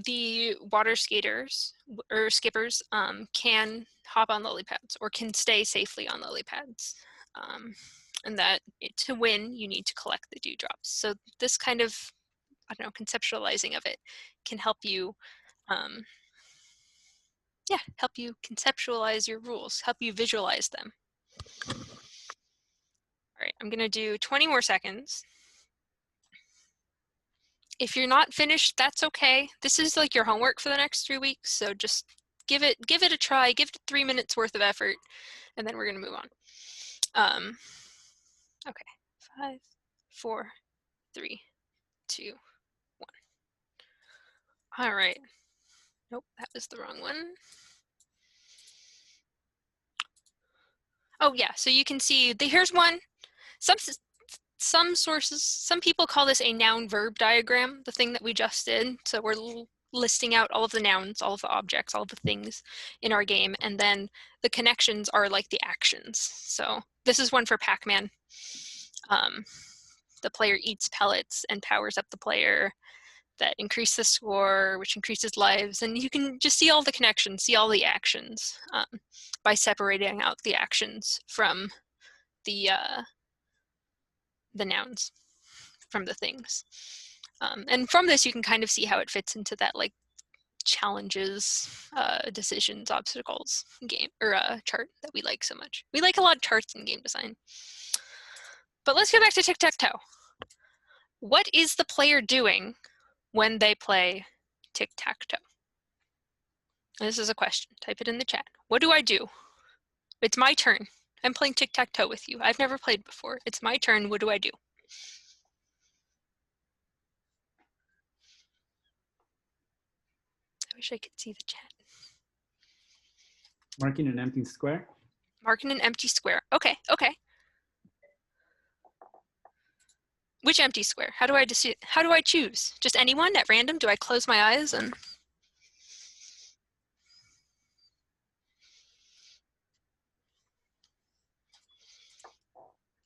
S1: the water skaters or skippers can hop on lily pads or can stay safely on lily pads. And that to win, you need to collect the dewdrops. So this kind of, I don't know, conceptualizing of it can help you, help you conceptualize your rules, help you visualize them. All right, I'm gonna do 20 more seconds. If you're not finished, that's okay. This is like your homework for the next 3 weeks, so just give it a try, give it 3 minutes worth of effort, and then we're gonna move on. Okay, 5, 4, 3, 2, 1. All right. Nope, that was the wrong one. Oh yeah, so you can see, here's one. Some sources, some people call this a noun-verb diagram, the thing that we just did. So we're listing out all of the nouns, all of the objects, all of the things in our game, and then the connections are like the actions. So this is one for Pac-Man. The player eats pellets and powers up the player that increase the score, which increases lives. And you can just see all the connections, see all the actions by separating out the actions from the nouns, from the things. And from this, you can kind of see how it fits into that like challenges, decisions, obstacles game or chart that we like so much. We like a lot of charts in game design. But let's go back to tic-tac-toe. What is the player doing when they play tic-tac-toe? This is a question. Type it in the chat. What do I do? It's my turn. I'm playing tic-tac-toe with you. I've never played before. It's my turn. What do I do? I wish I could see the chat.
S2: Marking an empty square.
S1: Marking an empty square. Okay, okay. Which empty square? How do I choose? Just anyone at random? Do I close my eyes and?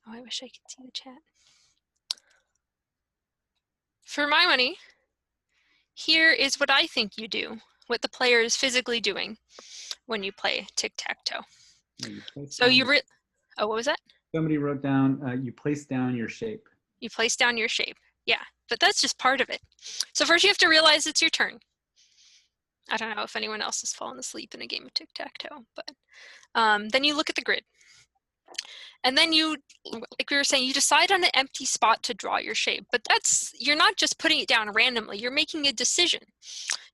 S1: Oh, I wish I could see the chat. For my money, here is what I think you do, what the player is physically doing when you play tic-tac-toe. So oh, what was that?
S2: Somebody wrote down, you place down your shape.
S1: You place down your shape. Yeah, but that's just part of it. So first you have to realize it's your turn. I don't know if anyone else has fallen asleep in a game of tic-tac-toe, but then you look at the grid. And then you, like we were saying, you decide on an empty spot to draw your shape, but you're not just putting it down randomly, you're making a decision.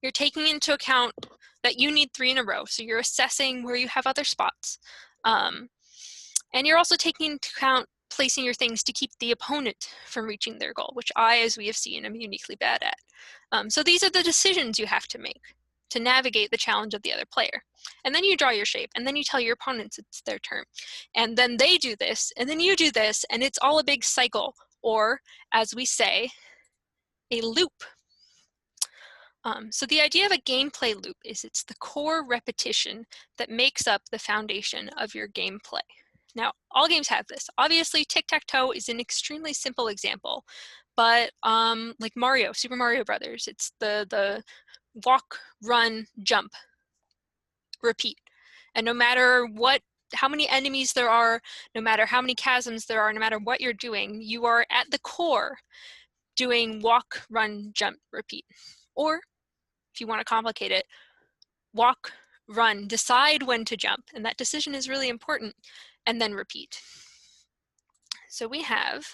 S1: You're taking into account that you need 3 in a row, so you're assessing where you have other spots. And you're also taking into account placing your things to keep the opponent from reaching their goal, which I, as we have seen, am uniquely bad at. So these are the decisions you have to make to navigate the challenge of the other player. And then you draw your shape, and then you tell your opponents it's their turn. And then they do this, and then you do this, and it's all a big cycle, or, as we say, a loop. So the idea of a gameplay loop is it's the core repetition that makes up the foundation of your gameplay. Now, all games have this. Obviously, tic-tac-toe is an extremely simple example, but like Mario, Super Mario Brothers, it's the walk, run, jump, repeat. And no matter how many enemies there are, no matter how many chasms there are, no matter what you're doing, you are at the core doing walk, run, jump, repeat. Or, if you want to complicate it, walk, run, decide when to jump, and that decision is really important, and then repeat. So we have,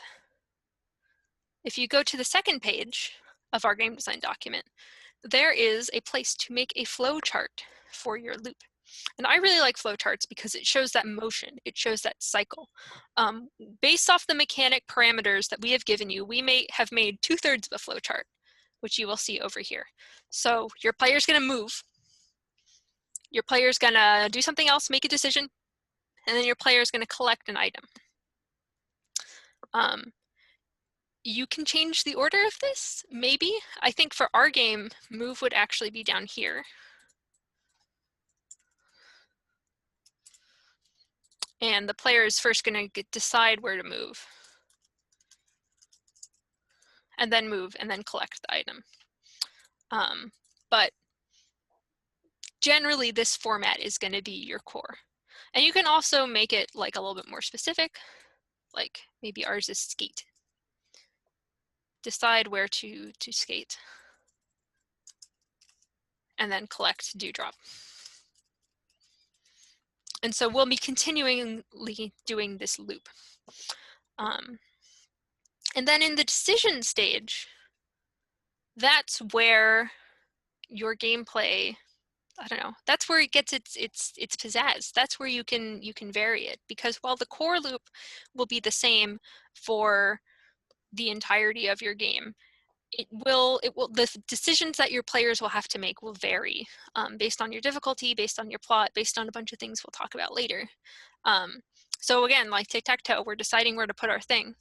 S1: if you go to the second page of our game design document, there is a place to make a flow chart for your loop. And I really like flow charts because it shows that motion, it shows that cycle. Based off the mechanic parameters that we have given you, we may have made 2/3 of a flow chart, which you will see over here. So your player's gonna move, your player's gonna do something else, make a decision, and then your player's gonna collect an item. You can change the order of this, maybe. I think for our game, move would actually be down here. And the player is first gonna decide where to move. And then move, and then collect the item. But generally, this format is gonna be your core. And you can also make it like a little bit more specific, like maybe ours is skate. Decide where to skate. And then collect dewdrop. And so we'll be continually doing this loop. And then in the decision stage, that's where your gameplay, I don't know, that's where it gets its pizzazz. That's where you can vary it, because while the core loop will be the same for the entirety of your game, the decisions that your players will have to make will vary based on your difficulty, based on your plot, based on a bunch of things we'll talk about later. So again, like tic-tac-toe, we're deciding where to put our thing.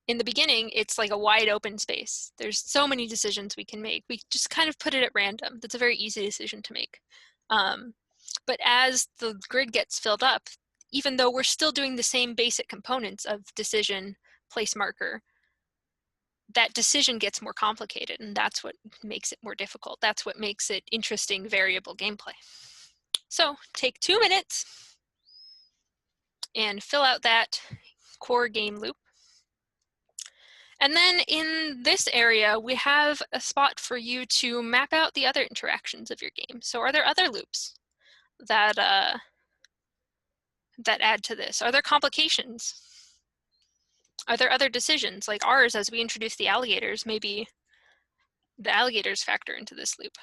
S1: In the beginning, it's like a wide open space. There's so many decisions we can make. We just kind of put it at random. That's a very easy decision to make. But as the grid gets filled up, even though we're still doing the same basic components of decision, place marker, that decision gets more complicated, and that's what makes it more difficult. That's what makes it interesting, variable gameplay. So take 2 minutes and fill out that core game loop. And then in this area, we have a spot for you to map out the other interactions of your game. So are there other loops that that add to this? Are there complications? Are there other decisions like ours as we introduce the alligators? Maybe the alligators factor into this loop.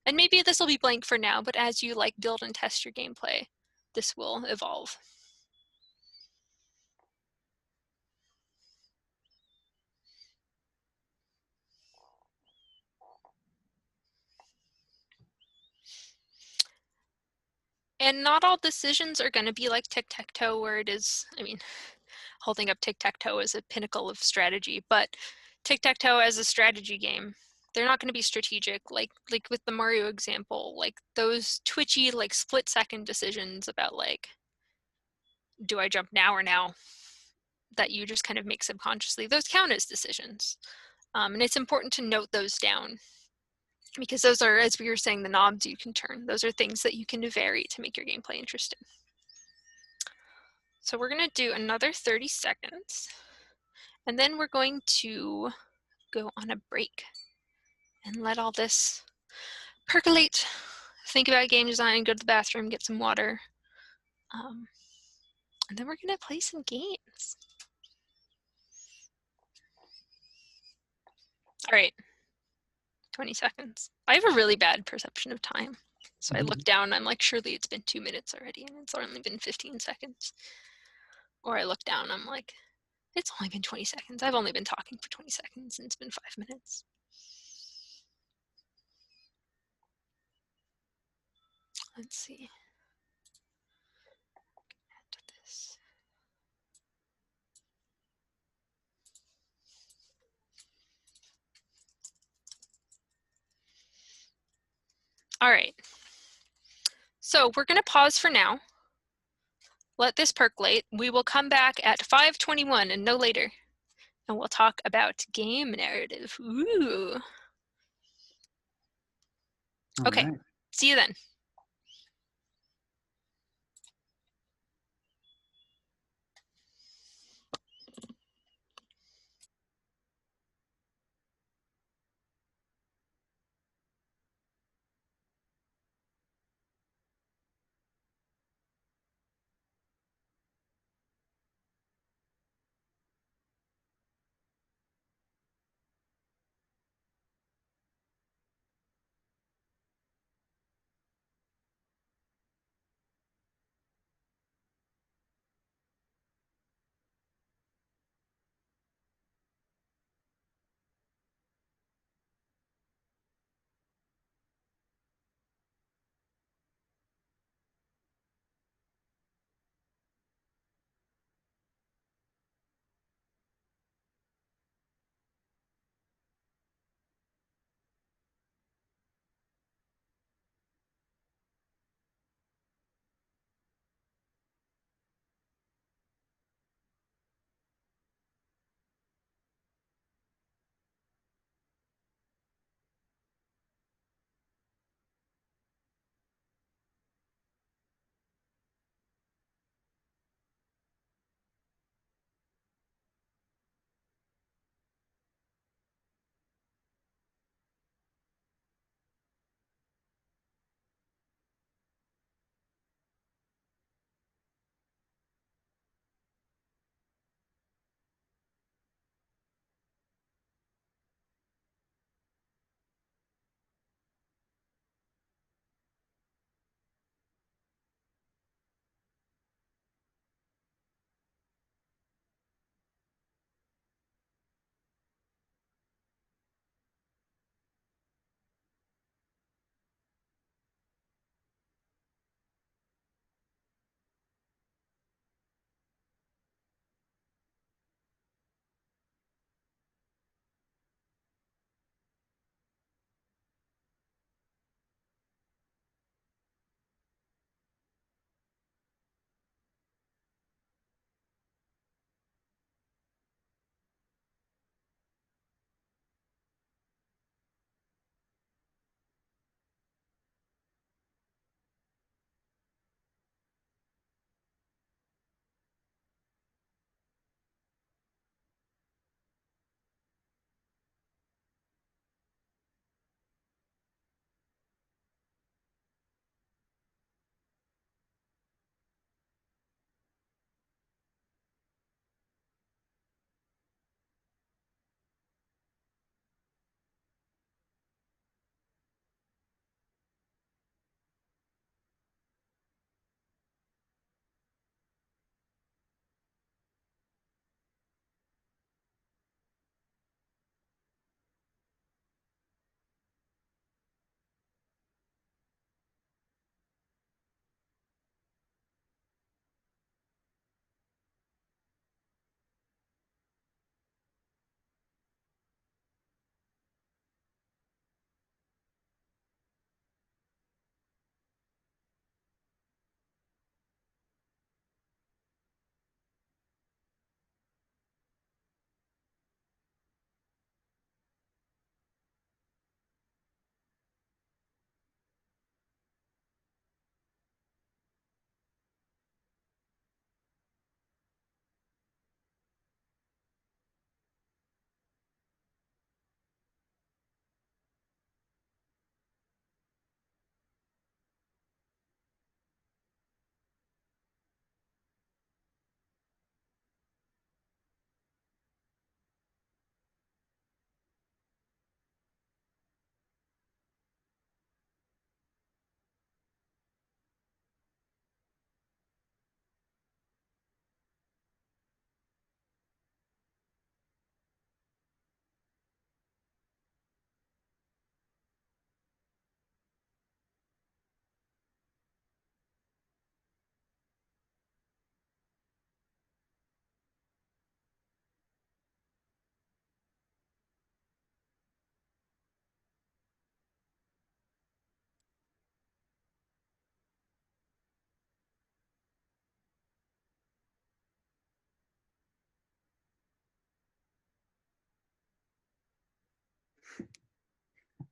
S1: And maybe this will be blank for now, but as you like build and test your gameplay, this will evolve. And not all decisions are going to be like tic-tac-toe, where it is, I mean, holding up tic-tac-toe as a pinnacle of strategy, but tic-tac-toe as a strategy game, they're not going to be strategic. Like with the Mario example, like those twitchy, like split-second decisions about like, do I jump now or now, that you just kind of make subconsciously, those count as decisions. And it's important to note those down, because those are, as we were saying, the knobs you can turn. Those are things that you can vary to make your gameplay interesting. So we're going to do another 30 seconds, and then we're going to go on a break and let all this percolate. Think about game design, go to the bathroom, get some water, and then we're going to play some games. All right, 20 seconds. I have a really bad perception of time. So I look down, I'm like, surely it's been 2 minutes already, and it's only been 15 seconds. Or I look down, I'm like, it's only been 20 seconds. I've only been talking for 20 seconds, and it's been 5 minutes. Let's see. Add to this. All right. So we're going to pause for now. Let this percolate. We will come back at 5:21 and no later, and we'll talk about game narrative. Ooh. Okay,
S2: right.
S1: see you then.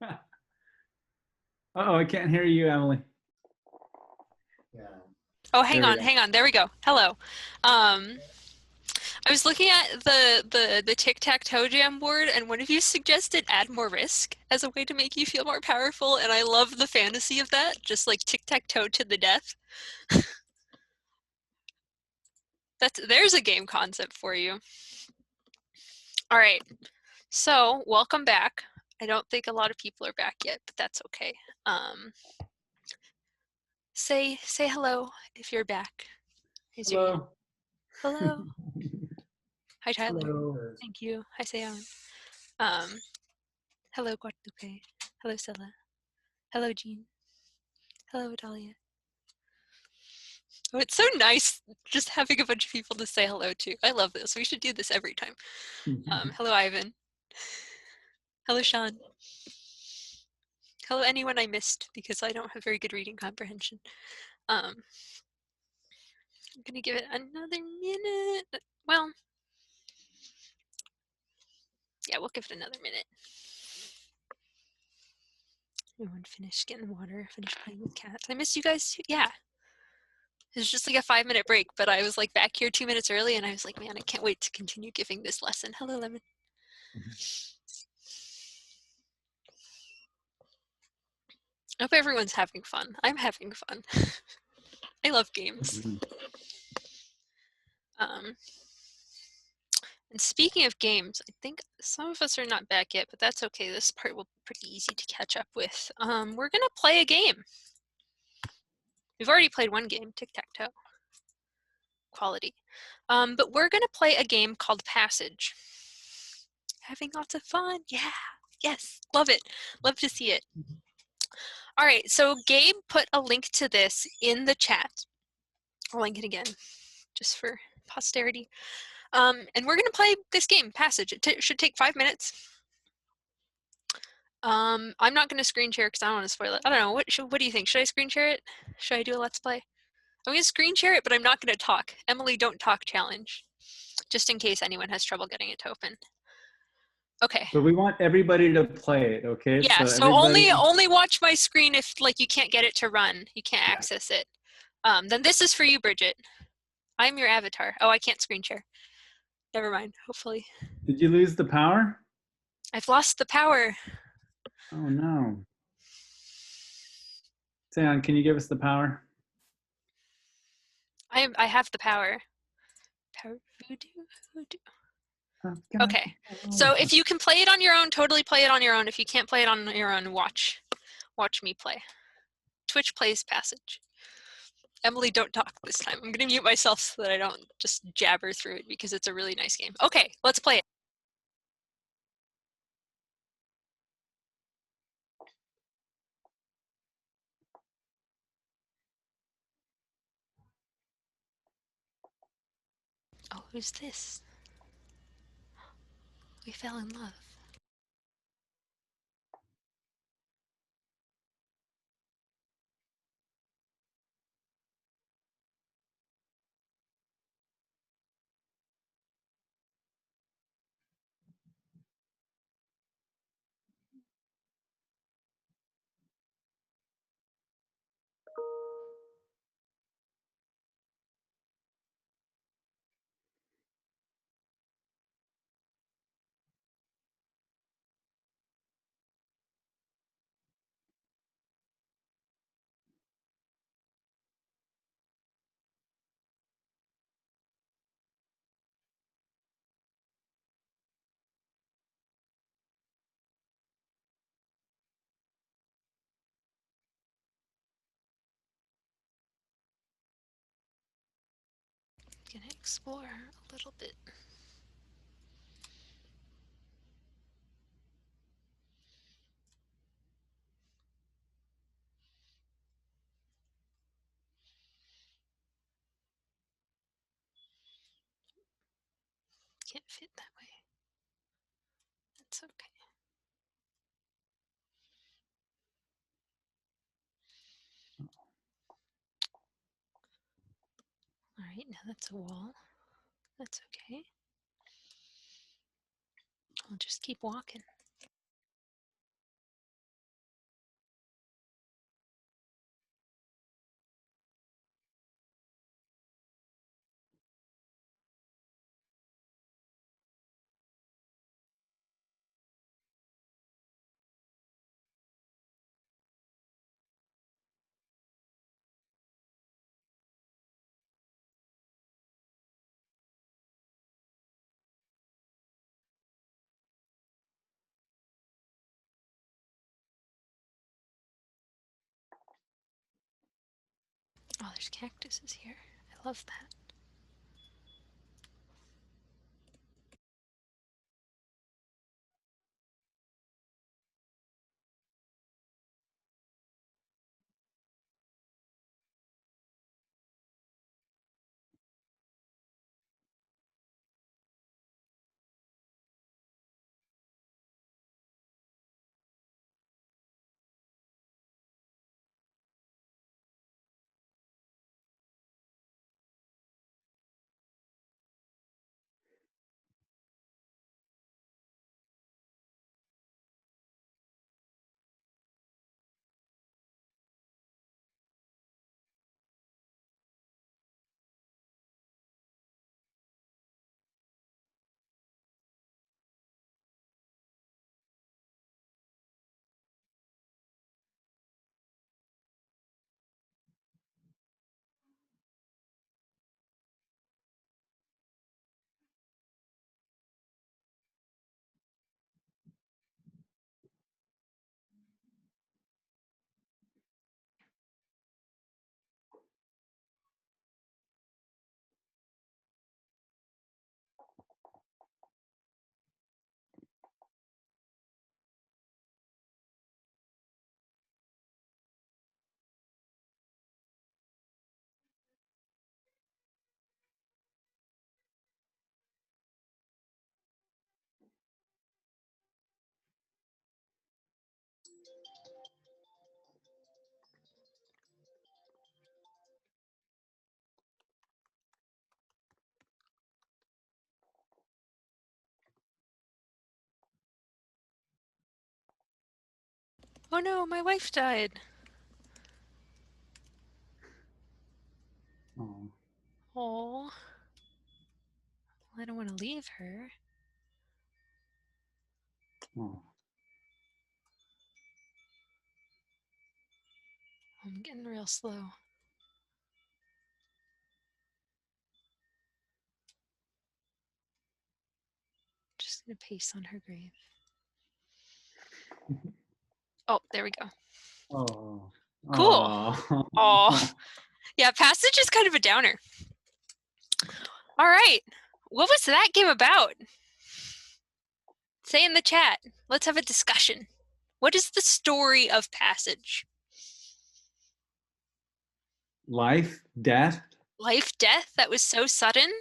S2: Uh-oh, I can't hear you, Emily.
S1: Oh, hang
S2: There we
S1: on,
S2: go.
S1: hang on. There we go. Hello. I was looking at the tic-tac-toe jam board, and one of you suggested add more risk as a way to make you feel more powerful, and I love the fantasy of that, just like tic-tac-toe to the death. There's a game concept for you. All right, so welcome back. I don't think a lot of people are back yet, but that's okay. Say hello if you're back. Raise your hand.
S2: Hello.
S1: Hello. Hi, Tyler.
S2: Hello.
S1: Thank you. Hi, Sam. Hello, Guadalupe. Hello, Stella. Hello, Jean. Hello, Dahlia. Oh, it's so nice just having a bunch of people to say hello to. I love this. We should do this every time. Hello, Ivan. Hello, Sean. Hello, anyone I missed because I don't have very good reading comprehension. I'm gonna give it another minute. Well, yeah, we'll give it another minute. Everyone finish getting water, finish playing with cats. I missed you guys too. Yeah. It was just like a 5-minute break, but I was like back here 2 minutes early and I was like, man, I can't wait to continue giving this lesson. Hello, Lemon. I hope everyone's having fun. I'm having fun. I love games. And speaking of games, I think some of us are not back yet, but that's okay. This part will be pretty easy to catch up with. We're gonna play a game. We've already played one game, tic-tac-toe. Quality. But we're gonna play a game called Passage. Having lots of fun. Yeah. Yes. Love it. Love to see it. All right. So Gabe put a link to this in the chat. I'll link it again just for posterity. And we're going to play this game, Passage. It should take 5 minutes. I'm not going to screen share because I don't want to spoil it. I don't know. What do you think? Should I screen share it? Should I do a let's play? I'm going to screen share it, but I'm not going to talk. Emily, don't talk challenge, just in case anyone has trouble getting it to open. Okay.
S2: But we want everybody to play it, okay?
S1: Yeah, so only watch my screen if like you can't get it to run. You can't access it. Then this is for you, Bridget. I'm your avatar. Oh, I can't screen share. Never mind, hopefully.
S2: Did you lose the power?
S1: I've lost the power.
S2: Oh no. Sam, can you give us the power?
S1: I have the power. Power voodoo. Okay, so if you can play it on your own, totally play it on your own. If you can't play it on your own, watch me play. Twitch plays Passage. Emily, don't talk this time. I'm gonna mute myself so that I don't just jabber through it because it's a really nice game. Okay, let's play it. Oh, who's this? We fell in love. Gonna explore a little bit. Can't fit that way. That's okay. All right, now that's a wall. That's okay. I'll just keep walking. Oh, there's cactuses here. I love that. Oh no, my wife died.
S2: Oh.
S1: Oh. I don't want to leave her.
S2: Oh.
S1: I'm getting real slow. Just gonna paste on her grave. Oh, there we go.
S2: Oh.
S1: Cool.
S2: Oh.
S1: Oh. Yeah, Passage is kind of a downer. All right. What was that game about? Say in the chat. Let's have a discussion. What is the story of Passage?
S2: Life, death.
S1: Life, death? That was so sudden.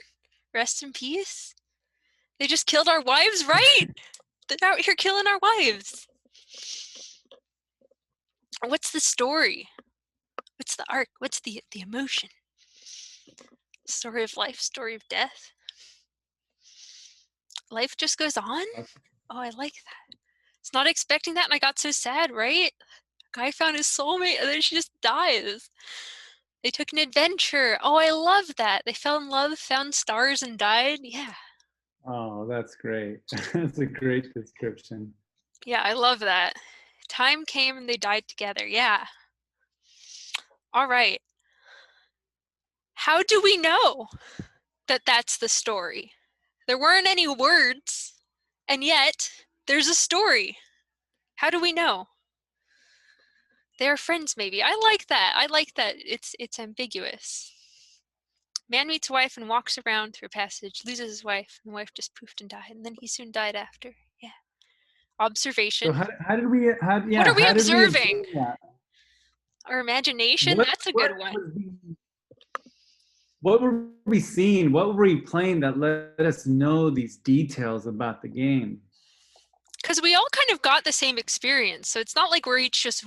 S1: Rest in peace. They just killed our wives, right? They're out here killing our wives. What's the story? What's the arc? What's the emotion? Story of life, story of death. Life just goes on? Oh, I like that. It's not expecting that, and I got so sad, right? Guy found his soulmate, and then she just dies. They took an adventure. Oh, I love that. They fell in love, found stars, and died. Yeah.
S2: Oh, that's great. That's a great description.
S1: Yeah, I love that. Time came and they died together. Yeah. All right. How do we know that that's the story? There weren't any words, and yet there's a story. How do we know? They're friends, maybe. I like that. I like that it's ambiguous. Man meets wife and walks around through a passage, loses his wife, and the wife just poofed and died, and then he soon died after. Yeah. Observation.
S2: So how did we
S1: What are we observing?
S2: observe that?
S1: Our imagination? That's a good one.
S2: What were we seeing? What were we playing that let us know these details about the game?
S1: Because we all kind of got the same experience, so it's not like we're each just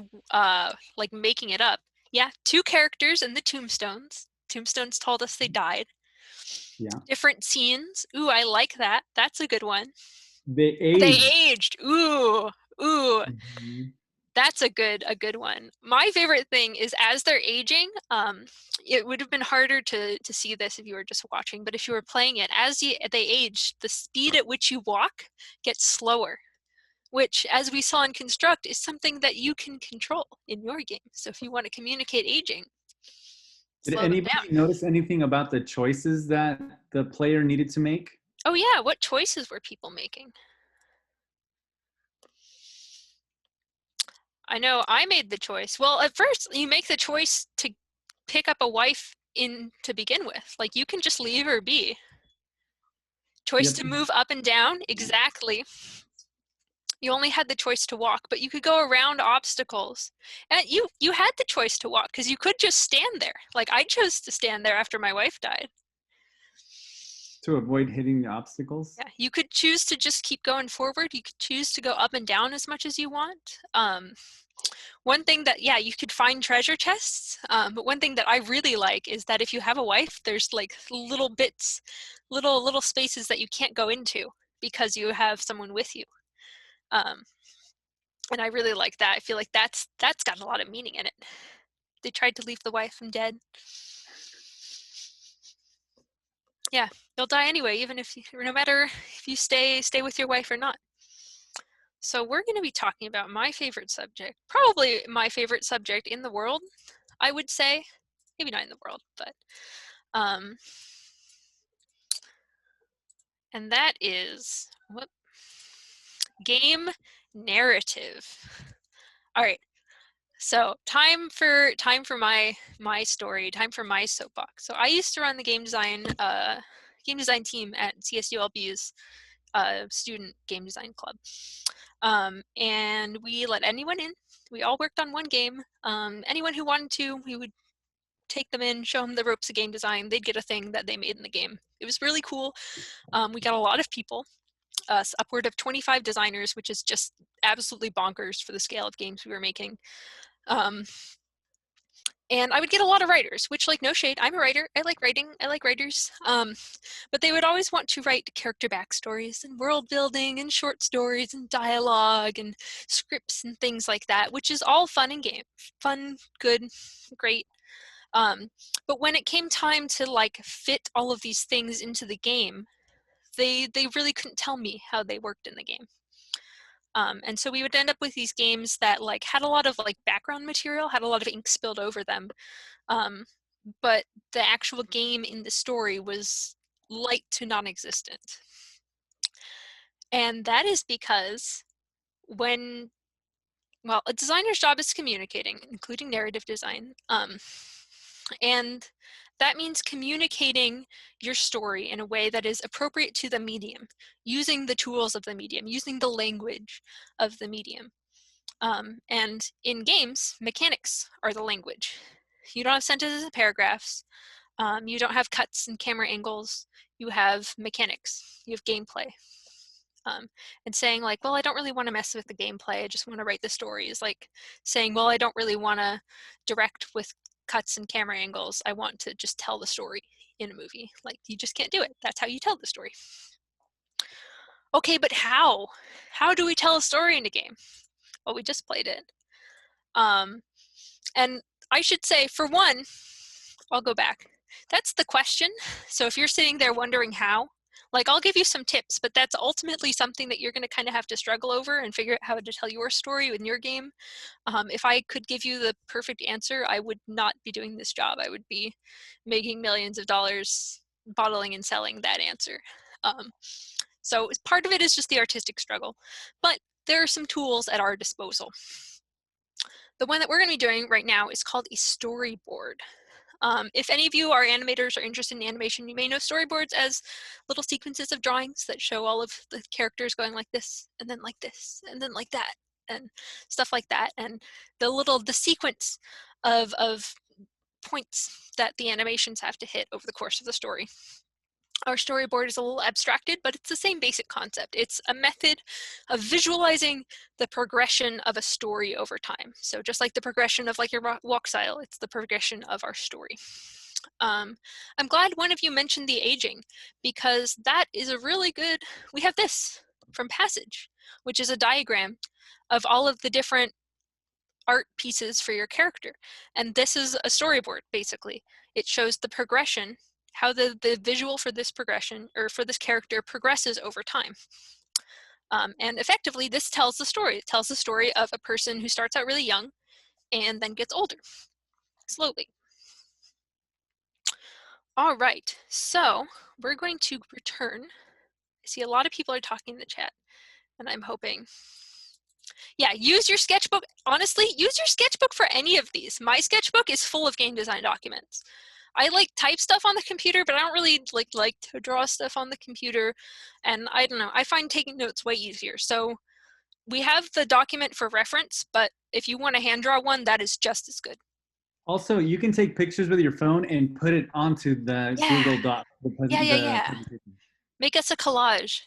S1: like making it up. Yeah, two characters in the tombstones. Tombstones told us they died.
S2: Yeah.
S1: Different scenes. Ooh, I like that. That's a good one.
S2: They aged.
S1: They aged. Ooh, ooh.
S2: Mm-hmm.
S1: That's a good one. My favorite thing is as they're aging, it would have been harder to see this if you were just watching, but if you were playing it, as they age, the speed at which you walk gets slower, which, as we saw in Construct, is something that you can control in your game. So if you want to communicate aging,
S2: Did
S1: slow them
S2: anybody
S1: down.
S2: notice anything about the choices that the player needed to make?
S1: Oh yeah, what choices were people making? I know I made the choice. Well, at first you make the choice to pick up a wife in to begin with. Like, you can just leave her be. Choice to move up and down, exactly. You only had the choice to walk, but you could go around obstacles. And you had the choice to walk because you could just stand there. Like, I chose to stand there after my wife died.
S2: To avoid hitting the obstacles?
S1: Yeah, you could choose to just keep going forward. You could choose to go up and down as much as you want. One thing that, yeah, you could find treasure chests, but one thing that I really like is that if you have a wife, there's like little bits, little spaces that you can't go into because you have someone with you. And I really like that. I feel like that's got a lot of meaning in it. They tried to leave the wife dead. Yeah, you'll die anyway, even if no matter if you stay with your wife or not. So we're going to be talking about my favorite subject, probably my favorite subject in the world, I would say. Maybe not in the world, but and that is game narrative. All right. So time for my story, time for my soapbox. So I used to run the game design team at CSULB's student game design club. And we let anyone in. We all worked on one game. Anyone who wanted to, we would take them in, show them the ropes of game design. They'd get a thing that they made in the game. It was really cool. We got a lot of people, upward of 25 designers, which is just absolutely bonkers for the scale of games we were making. And I would get a lot of writers, which, like, no shade, I'm a writer. I like writing. I like writers. But they would always want to write character backstories and world building and short stories and dialogue and scripts and things like that, which is all fun and game. Fun, good, great. But when it came time to like fit all of these things into the game, they really couldn't tell me how they worked in the game. And so we would end up with these games that like had a lot of like background material, had a lot of ink spilled over them. But the actual game in the story was light to non-existent. And that is because a designer's job is communicating, including narrative design. And that means communicating your story in a way that is appropriate to the medium, using the tools of the medium, using the language of the medium. And in games, mechanics are the language. You don't have sentences and paragraphs. You don't have cuts and camera angles. You have mechanics. You have gameplay. And saying like, well, I don't really want to mess with the gameplay. I just want to write the story is like saying, well, I don't really want to direct with cuts and camera angles. I want to just tell the story in a movie. Like, you just can't do it. That's how you tell the story. Okay, but how? How do we tell a story in a game? Well, we just played it. And I should say, for one, I'll go back. That's the question. So if you're sitting there wondering how, like, I'll give you some tips, but that's ultimately something that you're going to kind of have to struggle over and figure out how to tell your story in your game. If I could give you the perfect answer, I would not be doing this job. I would be making millions of dollars bottling and selling that answer. So part of it is just the artistic struggle, but there are some tools at our disposal. The one that we're going to be doing right now is called a storyboard. If any of you are animators or interested in animation, you may know storyboards as little sequences of drawings that show all of the characters going like this, and then like this, and then like that, and stuff like that. And the sequence of points that the animations have to hit over the course of the story. Our storyboard is a little abstracted, but it's the same basic concept. It's a method of visualizing the progression of a story over time. So just like the progression of like your walk style, it's the progression of our story. I'm glad one of you mentioned the aging, because that is a really good, we have this from Passage, which is a diagram of all of the different art pieces for your character. And this is a storyboard, basically. It shows the progression, how the visual for this progression, or for this character, progresses over time. And effectively, this tells the story. It tells the story of a person who starts out really young and then gets older, slowly. All right, so we're going to return. I see a lot of people are talking in the chat, and I'm hoping Yeah, use your sketchbook. Honestly, use your sketchbook for any of these. My sketchbook is full of game design documents. I like type stuff on the computer, but I don't really like to draw stuff on the computer. And I don't know, I find taking notes way easier. So we have the document for reference, but if you want to hand draw one, that is just as good.
S2: Also, you can take pictures with your phone and put it onto the Google Doc.
S1: Yeah. Make us a collage.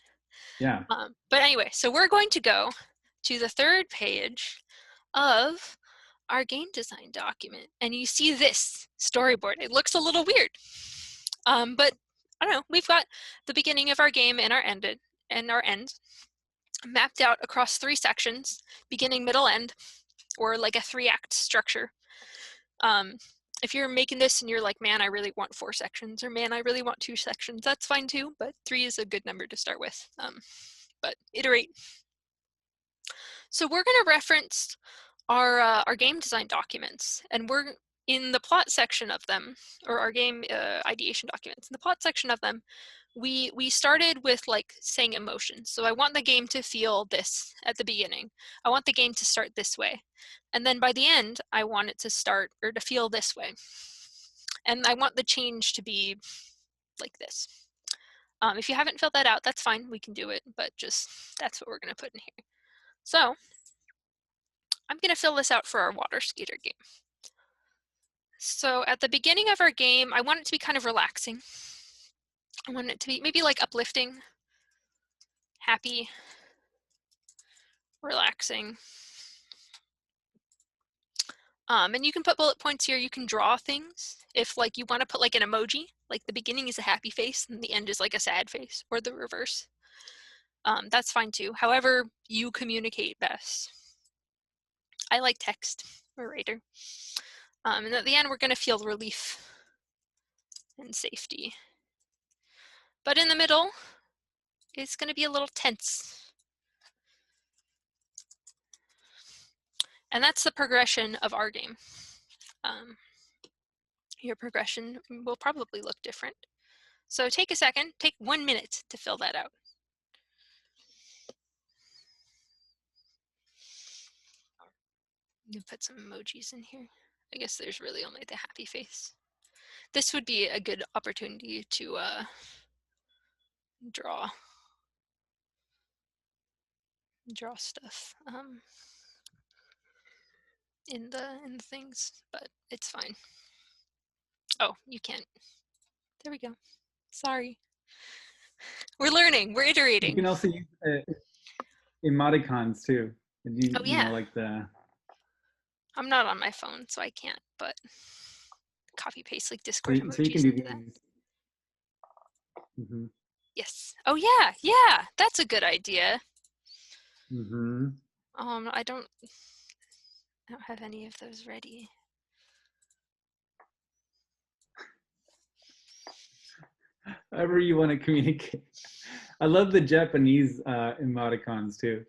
S2: Yeah.
S1: But anyway, so we're going to go to the third page of our game design document, and you see this storyboard. It looks a little weird, but I don't know. We've got the beginning of our game and our end mapped out across 3 sections: beginning, middle, end, or like a 3-act structure. If you're making this and you're like, man, I really want 4 sections, or man, I really want 2 sections, that's fine too, but 3 is a good number to start with. But iterate. So we're going to reference our game design documents, and we're in the plot section of them, or our game ideation documents. In the plot section of them, we started with like saying emotions. So I want the game to feel this at the beginning. I want the game to start this way. And then by the end, I want it to start or to feel this way. And I want the change to be like this. If you haven't filled that out, that's fine. We can do it, but just that's what we're going to put in here. So I'm going to fill this out for our water skater game. So at the beginning of our game, I want it to be kind of relaxing. I want it to be maybe like uplifting, happy, relaxing. And you can put bullet points here. You can draw things. If like you want to put like an emoji, like the beginning is a happy face and the end is like a sad face, or the reverse. That's fine too. However you communicate best. I like text, I'm a writer. And at the end, we're going to feel relief and safety. But in the middle, it's going to be a little tense. And that's the progression of our game. Your progression will probably look different. So take a second, take 1 minute to fill that out. You put some emojis in here. I guess there's really only the happy face. This would be a good opportunity to draw stuff in the things, but it's fine. Oh, you can't. There we go. Sorry. We're learning. We're iterating.
S2: You can also use emoticons too.
S1: Oh yeah.
S2: You know, like the.
S1: I'm not on my phone, so I can't. But copy paste like Discord emojis.
S2: So you can do these.
S1: Yes. Oh yeah. That's a good idea. I don't have any of those ready.
S2: However you want to communicate. I love the Japanese emoticons too.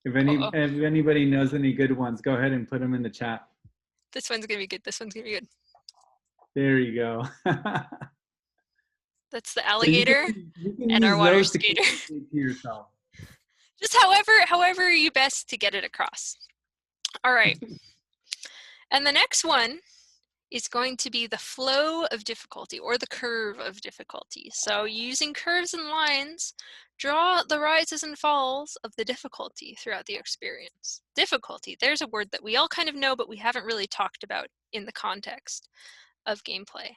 S2: If anybody knows any good ones, go ahead and put them in the chat.
S1: This one's gonna be good. This one's gonna be good.
S2: There you go.
S1: That's the alligator
S2: you can
S1: and
S2: use
S1: our water
S2: those
S1: skater.
S2: To yourself.
S1: Just however you best to get it across. All right. And the next one is going to be the flow of difficulty, or the curve of difficulty. So using curves and lines, draw the rises and falls of the difficulty throughout the experience. Difficulty, there's a word that we all kind of know, but we haven't really talked about in the context of gameplay.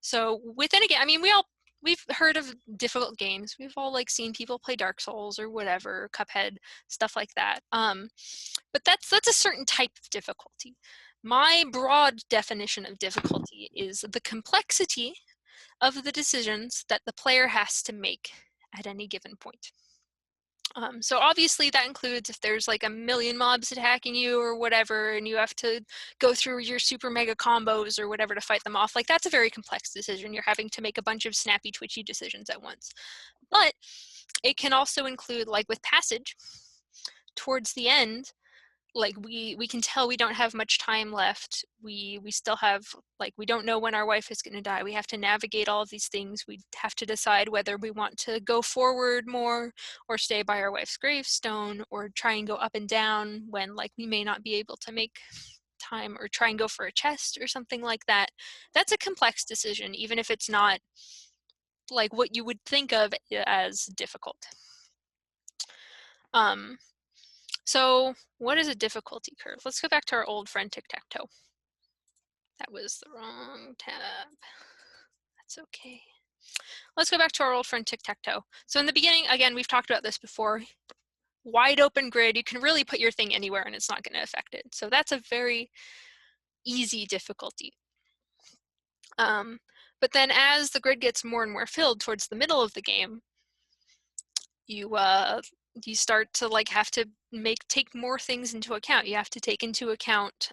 S1: So within a game, I mean, we've heard of difficult games. We've all like seen people play Dark Souls or whatever, Cuphead, stuff like that. But that's a certain type of difficulty. My broad definition of difficulty is the complexity of the decisions that the player has to make at any given point. So obviously that includes if there's like a million mobs attacking you or whatever, and you have to go through your super mega combos or whatever to fight them off. Like that's a very complex decision. You're having to make a bunch of snappy, twitchy decisions at once. But it can also include, like with Passage, towards the end, like we can tell we don't have much time left. We still have, like, we don't know when our wife is going to die. We have to navigate all of these things. We have to decide whether we want to go forward more or stay by our wife's gravestone, or try and go up and down when, like, we may not be able to make time, or try and go for a chest or something like that. That's a complex decision, even if it's not like what you would think of as difficult. So what is a difficulty curve? Let's go back to our old friend tic-tac-toe. That was the wrong tab. That's okay. Let's go back to our old friend tic-tac-toe. So in the beginning, again, we've talked about this before, wide open grid, you can really put your thing anywhere and it's not going to affect it. So that's a very easy difficulty. But then as the grid gets more and more filled towards the middle of the game, you start to, like, have to take more things into account. You have to take into account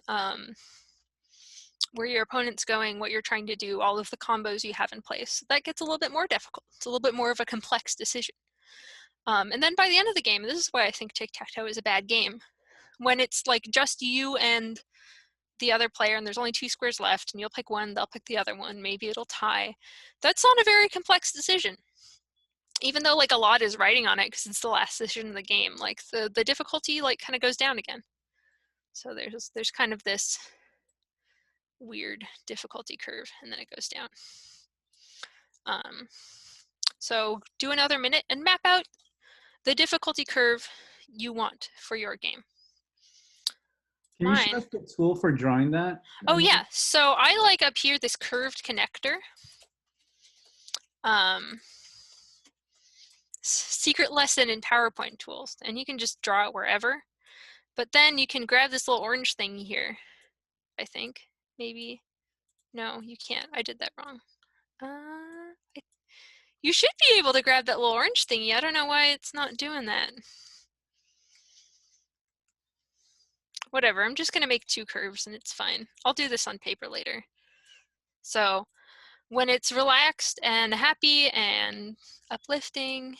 S1: where your opponent's going, what you're trying to do, all of the combos you have in place. That gets a little bit more difficult. It's a little bit more of a complex decision. And then by the end of the game, this is why I think tic-tac-toe is a bad game. When it's like just you and the other player and there's only 2 squares left and you'll pick one, they'll pick the other one, maybe it'll tie. That's not a very complex decision. Even though, like, a lot is writing on it because it's the last decision of the game, like the difficulty, like, kind of goes down again. So there's kind of this weird difficulty curve, and then it goes down. So do another minute and map out the difficulty curve you want for your game.
S2: Can you show us the tool for drawing that?
S1: Oh yeah, so I like up here this curved connector. Secret lesson in PowerPoint tools, and you can just draw it wherever. But then you can grab this little orange thing here, I think. Maybe. No, you can't. I did that wrong. You should be able to grab that little orange thingy. I don't know why it's not doing that. Whatever, I'm just going to make 2 curves and it's fine. I'll do this on paper later. So when it's relaxed and happy and uplifting,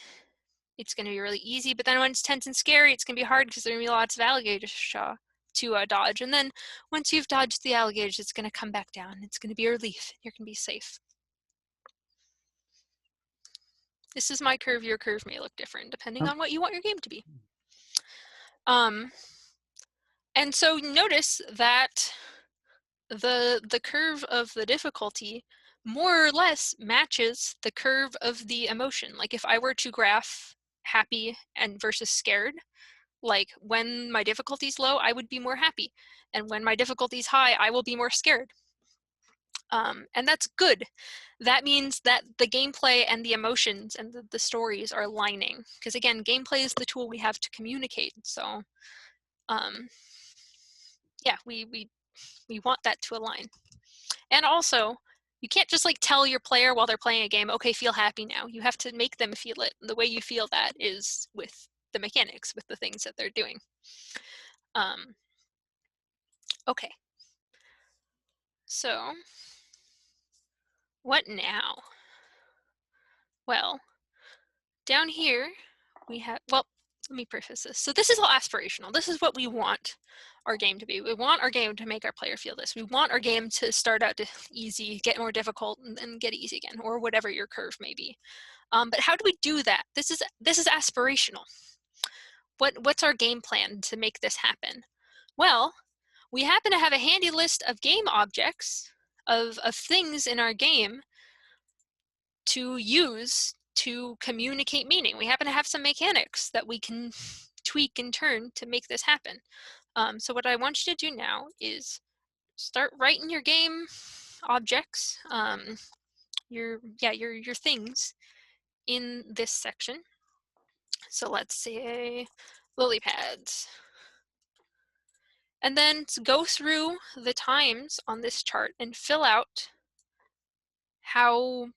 S1: it's going to be really easy. But then when it's tense and scary, it's going to be hard because there are going to be lots of alligators to dodge. And then once you've dodged the alligators, it's going to come back down. It's going to be a relief. You're going to be safe. This is my curve. Your curve may look different depending on what you want your game to be. And so notice that the curve of the difficulty more or less matches the curve of the emotion. Like if I were to graph happy and versus scared, like when my difficulty is low, I would be more happy. And when my difficulty is high, I will be more scared. And that's good. That means that the gameplay and the emotions and the stories are aligning. Because again, gameplay is the tool we have to communicate. So yeah, we want that to align. And also, you can't just like tell your player while they're playing a game, okay, feel happy now. You have to make them feel it. The way you feel that is with the mechanics, with the things that they're doing. Okay. So, what now? Well, down here we have, well, let me preface this. So this is all aspirational. This is what we want our game to be. We want our game to make our player feel this. We want our game to start out easy, get more difficult, and then get easy again, or whatever your curve may be. But how do we do that? This is aspirational. What's our game plan to make this happen? Well, we happen to have a handy list of game objects, of things in our game to use to communicate meaning. We happen to have some mechanics that we can tweak and turn to make this happen. So what I want you to do now is start writing your game objects, your things in this section. So let's say lily pads. And then go through the times on this chart and fill out how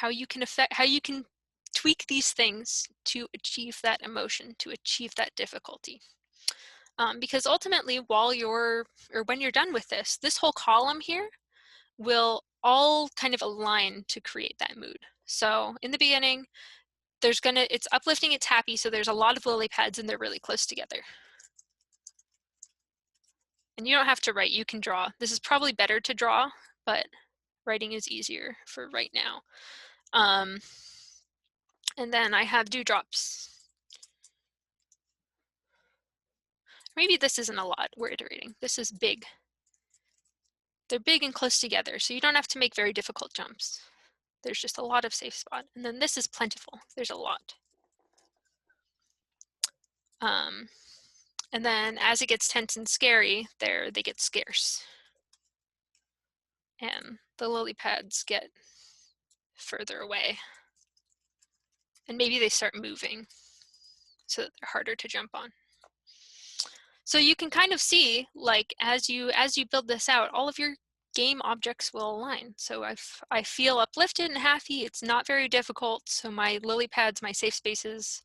S1: you can tweak these things to achieve that emotion, to achieve that difficulty. Because ultimately, when you're done with this whole column here will all kind of align to create that mood. So in the beginning, it's uplifting, it's happy, so there's a lot of lily pads and they're really close together. And you don't have to write, you can draw. This is probably better to draw, but writing is easier for right now. And then I have dewdrops. Maybe this isn't a lot we're iterating. This is big. They're big and close together, so you don't have to make very difficult jumps. There's just a lot of safe spot. And then this is plentiful. There's a lot. And then as it gets tense and scary, they get scarce. And the lily pads get further away. And maybe they start moving so that they're harder to jump on. So you can kind of see, like, as you build this out, all of your game objects will align. So I feel uplifted and happy. It's not very difficult. So my lily pads, my safe spaces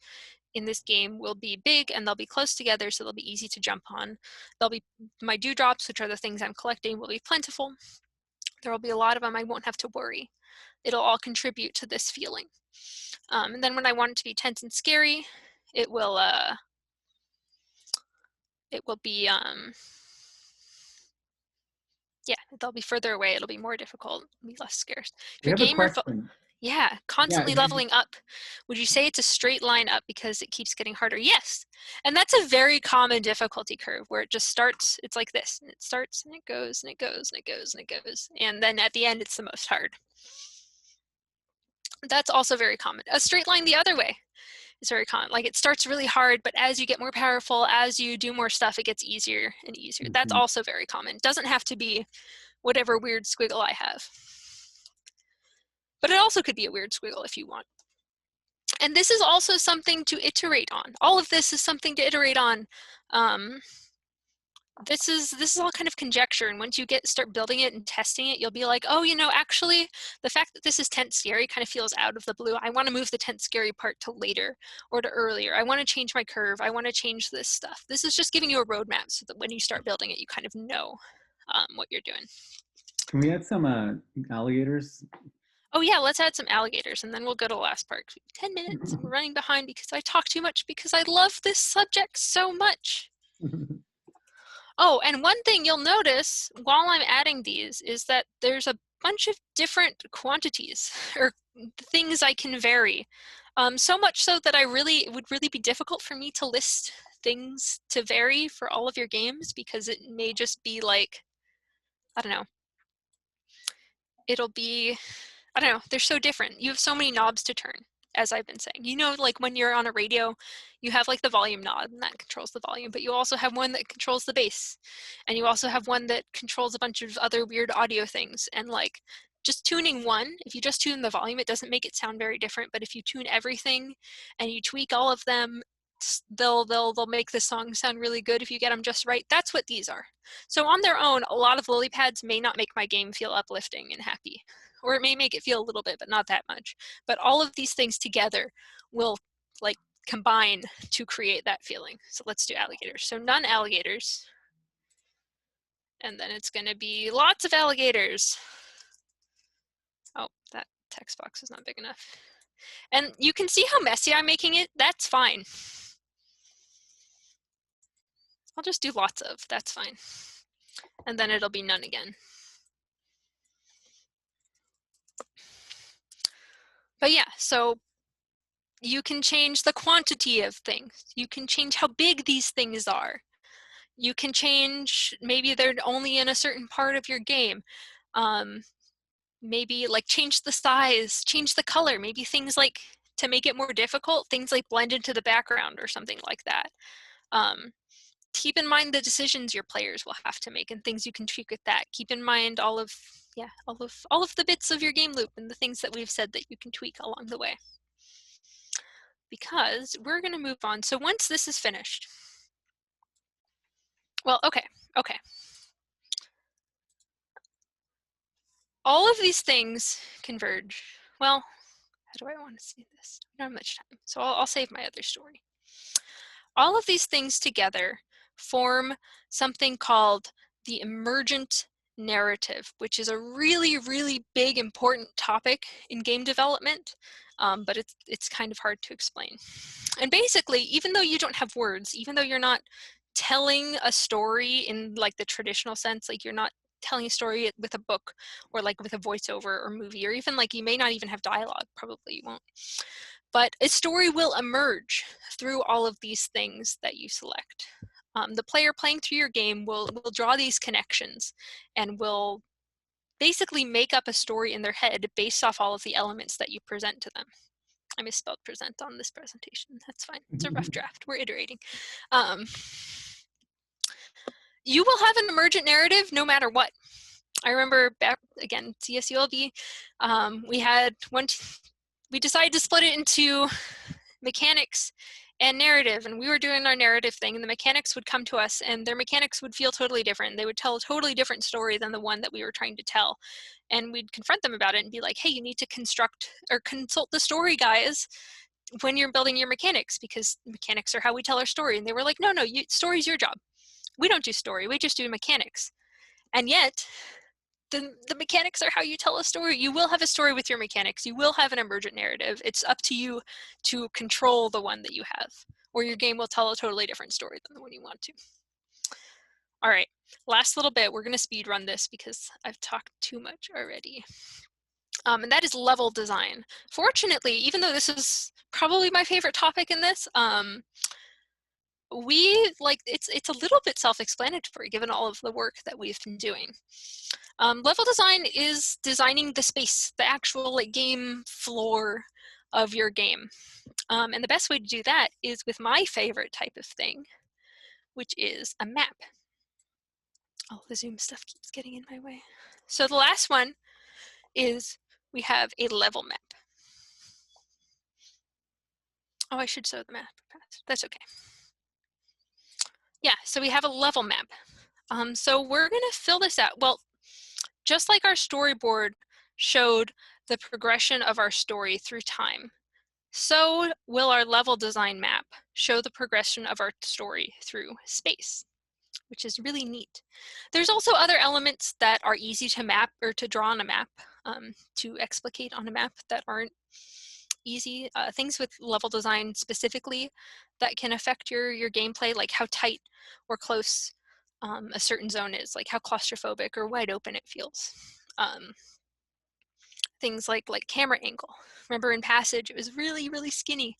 S1: in this game will be big and they'll be close together, so they'll be easy to jump on. They'll be my dewdrops, which are the things I'm collecting, will be plentiful. There will be a lot of them. I won't have to worry. It'll all contribute to this feeling. And then when I want it to be tense and scary, it will be yeah, they'll be further away. It'll be more difficult, be less scarce. If
S2: We
S1: your
S2: have a
S1: game
S2: question.
S1: yeah, constantly
S2: Yeah.
S1: leveling up. Would you say it's a straight line up because it keeps getting harder? Yes. And that's a very common difficulty curve where it just starts, it's like this, and it starts and it goes and it goes and it goes and it goes. And then at the end, it's the most hard. That's also very common. A straight line the other way is very common. Like it starts really hard, but as you get more powerful, as you do more stuff, it gets easier and easier.
S2: Mm-hmm.
S1: That's also very common. It doesn't have to be whatever weird squiggle I have. But it also could be a weird squiggle if you want. And this is also something to iterate on. All of this is something to iterate on. This is all kind of conjecture, and once you start building it and testing it, you'll be like, oh, you know, actually, the fact that this is tense scary kind of feels out of the blue. I want to move the tense scary part to later or to earlier. I want to change my curve. I want to change this stuff. This is just giving you a roadmap so that when you start building it, you kind of know what you're doing.
S2: Can we add some alligators?
S1: Oh yeah, let's add some alligators and then we'll go to the last part. 10 minutes and we're running behind because I talk too much because I love this subject so much. Oh, and one thing you'll notice while I'm adding these is that there's a bunch of different quantities or things I can vary. So much so that it would really be difficult for me to list things to vary for all of your games because it may just be like, I don't know. It'll be, I don't know, they're so different. You have so many knobs to turn, as I've been saying. You know, like when you're on a radio, you have like the volume knob and that controls the volume, but you also have one that controls the bass. And you also have one that controls a bunch of other weird audio things. And like just tuning one, if you just tune the volume, it doesn't make it sound very different. But if you tune everything and you tweak all of them, they'll make the song sound really good if you get them just right. That's what these are. So on their own, a lot of lily pads may not make my game feel uplifting and happy, or it may make it feel a little bit, but not that much. But all of these things together will like combine to create that feeling. So let's do alligators. So none alligators. And then it's gonna be lots of alligators. Oh, that text box is not big enough. And you can see how messy I'm making it. That's fine. I'll just do lots of, that's fine. And then it'll be none again. But yeah, so you can change the quantity of things. You can change how big these things are. You can change, maybe they're only in a certain part of your game. Maybe like change the size, change the color. Maybe things like, to make it more difficult, things like blend into the background or something like that. Keep in mind the decisions your players will have to make and things you can tweak with that. Keep in mind all of the bits of your game loop and the things that we've said that you can tweak along the way. Because we're going to move on. So once this is finished, well, okay. All of these things converge. Well, how do I want to see this? I don't have much time, so I'll save my other story. All of these things together form something called the Emergent Narrative, which is a really, really big, important topic in game development, but it's kind of hard to explain. And basically, even though you don't have words, even though you're not telling a story in like the traditional sense, like you're not telling a story with a book or like with a voiceover or movie, or even like you may not even have dialogue, probably you won't. But a story will emerge through all of these things that you select. The player playing through your game will draw these connections and will basically make up a story in their head based off all of the elements that you present to them. I misspelled present on this presentation. That's fine. It's a rough draft. We're iterating. You will have an emergent narrative no matter what. I remember back, again, CSULB, we decided to split it into mechanics and narrative, and we were doing our narrative thing, and the mechanics would come to us, and their mechanics would feel totally different. They would tell a totally different story than the one that we were trying to tell. And we'd confront them about it and be like, hey, you need to construct or consult the story guys when you're building your mechanics, because mechanics are how we tell our story. And they were like, no, story's your job. We don't do story, we just do mechanics. And yet, the mechanics are how you tell a story. You will have a story with your mechanics. You will have an emergent narrative. It's up to you to control the one that you have, or your game will tell a totally different story than the one you want to. All right, last little bit. We're going to speed run this because I've talked too much already. And that is level design. Fortunately, even though this is probably my favorite topic in this, it's a little bit self-explanatory given all of the work that we've been doing. Level design is designing the space, the actual like game floor of your game. And the best way to do that is with my favorite type of thing, which is a map. Oh, the Zoom stuff keeps getting in my way. So the last one is we have a level map. Oh, I should show the map. That's okay. Yeah, so we have a level map. So we're going to fill this out. Well, just like our storyboard showed the progression of our story through time, so will our level design map show the progression of our story through space, which is really neat. There's also other elements that are easy to map or to draw on a map, to explicate on a map that aren't easy. Things with level design specifically that can affect your gameplay, like how tight or close a certain zone is, like how claustrophobic or wide open it feels. Things like camera angle. Remember in Passage, it was really, really skinny.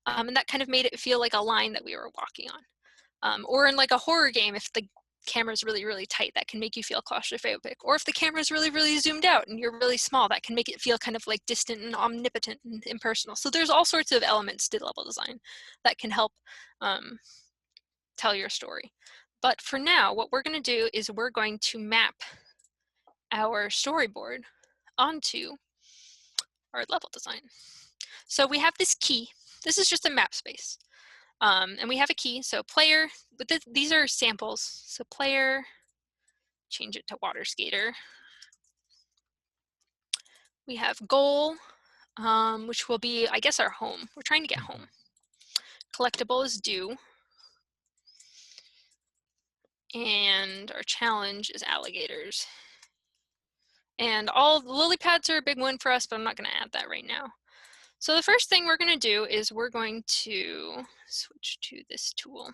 S1: And that kind of made it feel like a line that we were walking on. Or in like a horror game, if the camera's really, really tight, that can make you feel claustrophobic. Or if the camera's really, really zoomed out and you're really small, that can make it feel kind of like distant and omnipotent and impersonal. So there's all sorts of elements to level design that can help tell your story. But for now, what we're going to do is we're going to map our storyboard onto our level design. So we have this key. This is just a map space. And we have a key. So player, but these are samples. So player, change it to water skater. We have goal, which will be, I guess, our home. We're trying to get home. Collectible is do. And our challenge is alligators. And all the lily pads are a big one for us, but I'm not going to add that right now. So the first thing we're going to do is we're going to switch to this tool.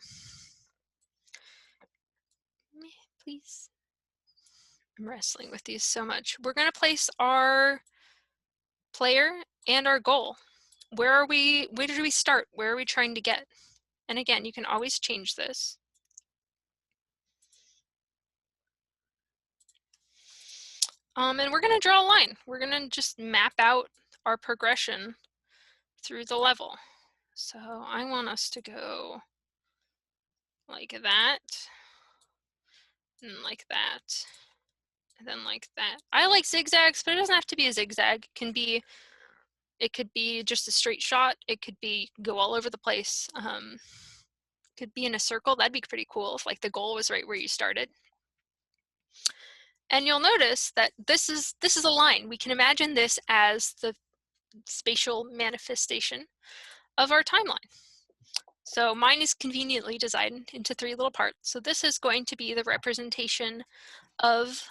S1: Please. I'm wrestling with these so much. We're going to place our player and our goal. Where did we start? Where are we trying to get? And again, you can always change this. And we're going to draw a line. We're going to just map out our progression through the level. So I want us to go like that, and like that, and then like that. I like zigzags, but it doesn't have to be a zigzag. It could be just a straight shot. It could be go all over the place. Could be in a circle. That'd be pretty cool if like the goal was right where you started. And you'll notice that this is a line. We can imagine this as the spatial manifestation of our timeline. So mine is conveniently designed into 3 little parts. So this is going to be the representation of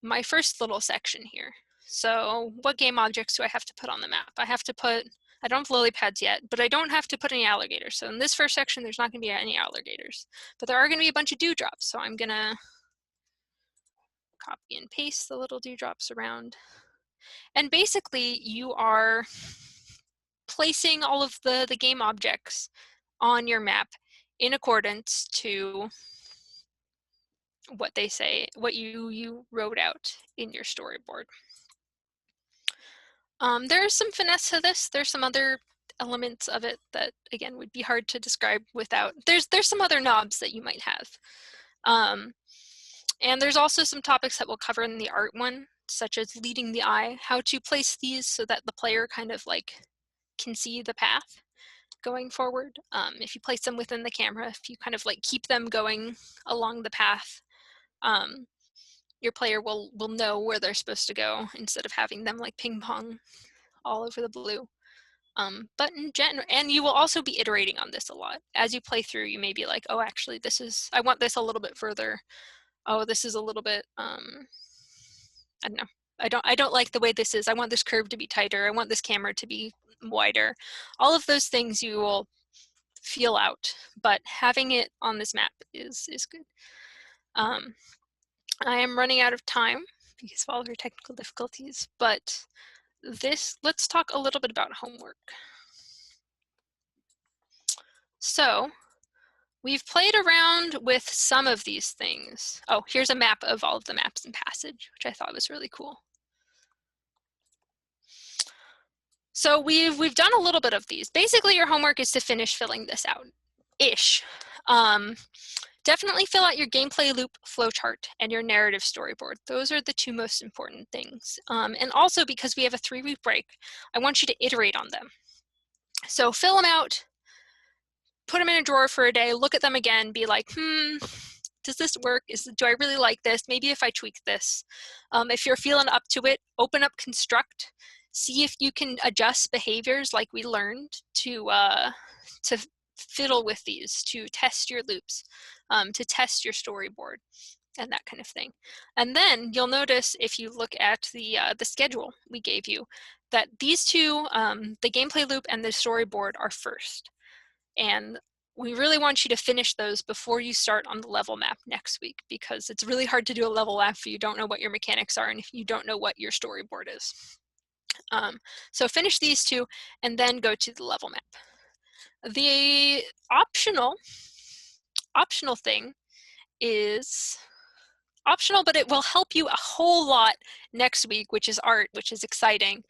S1: my first little section here. So what game objects do I have to put on the map? I don't have lily pads yet, but I don't have to put any alligators. So in this first section, there's not going to be any alligators, but there are going to be a bunch of dewdrops. So I'm going to copy and paste the little dewdrops around. And basically you are placing all of the game objects on your map in accordance to what they say, what you wrote out in your storyboard. There is some finesse to this. There's some other elements of it that, again, would be hard to describe without. There's some other knobs that you might have. And there's also some topics that we'll cover in the art one, such as leading the eye, how to place these so that the player kind of like can see the path going forward. If you place them within the camera, if you kind of like keep them going along the path, your player will know where they're supposed to go instead of having them like ping pong all over the blue. But in general, and you will also be iterating on this a lot. As you play through, you may be like, oh, actually, I want this a little bit further. Oh, this is a little bit, I don't know. I don't like the way this is. I want this curve to be tighter. I want this camera to be wider. All of those things you will feel out, but having it on this map is good. I am running out of time because of all of your technical difficulties, but let's talk a little bit about homework. So we've played around with some of these things. Oh, here's a map of all of the maps in Passage, which I thought was really cool. So we've done a little bit of these. Basically, your homework is to finish filling this out-ish. Definitely fill out your gameplay loop flowchart and your narrative storyboard. Those are the two most important things. And also, because we have a 3-week break, I want you to iterate on them. So fill them out, put them in a drawer for a day, look at them again, be like, does this work? Do I really like this? Maybe if I tweak this. If you're feeling up to it, open up Construct. See if you can adjust behaviors like we learned to fiddle with these, to test your loops, to test your storyboard, and that kind of thing. And then you'll notice if you look at the schedule we gave you, that these two, the gameplay loop and the storyboard, are first. And we really want you to finish those before you start on the level map next week, because it's really hard to do a level map if you don't know what your mechanics are and if you don't know what your storyboard is. So finish these two and then go to the level map. The optional thing is optional, but it will help you a whole lot next week, which is art, which is exciting.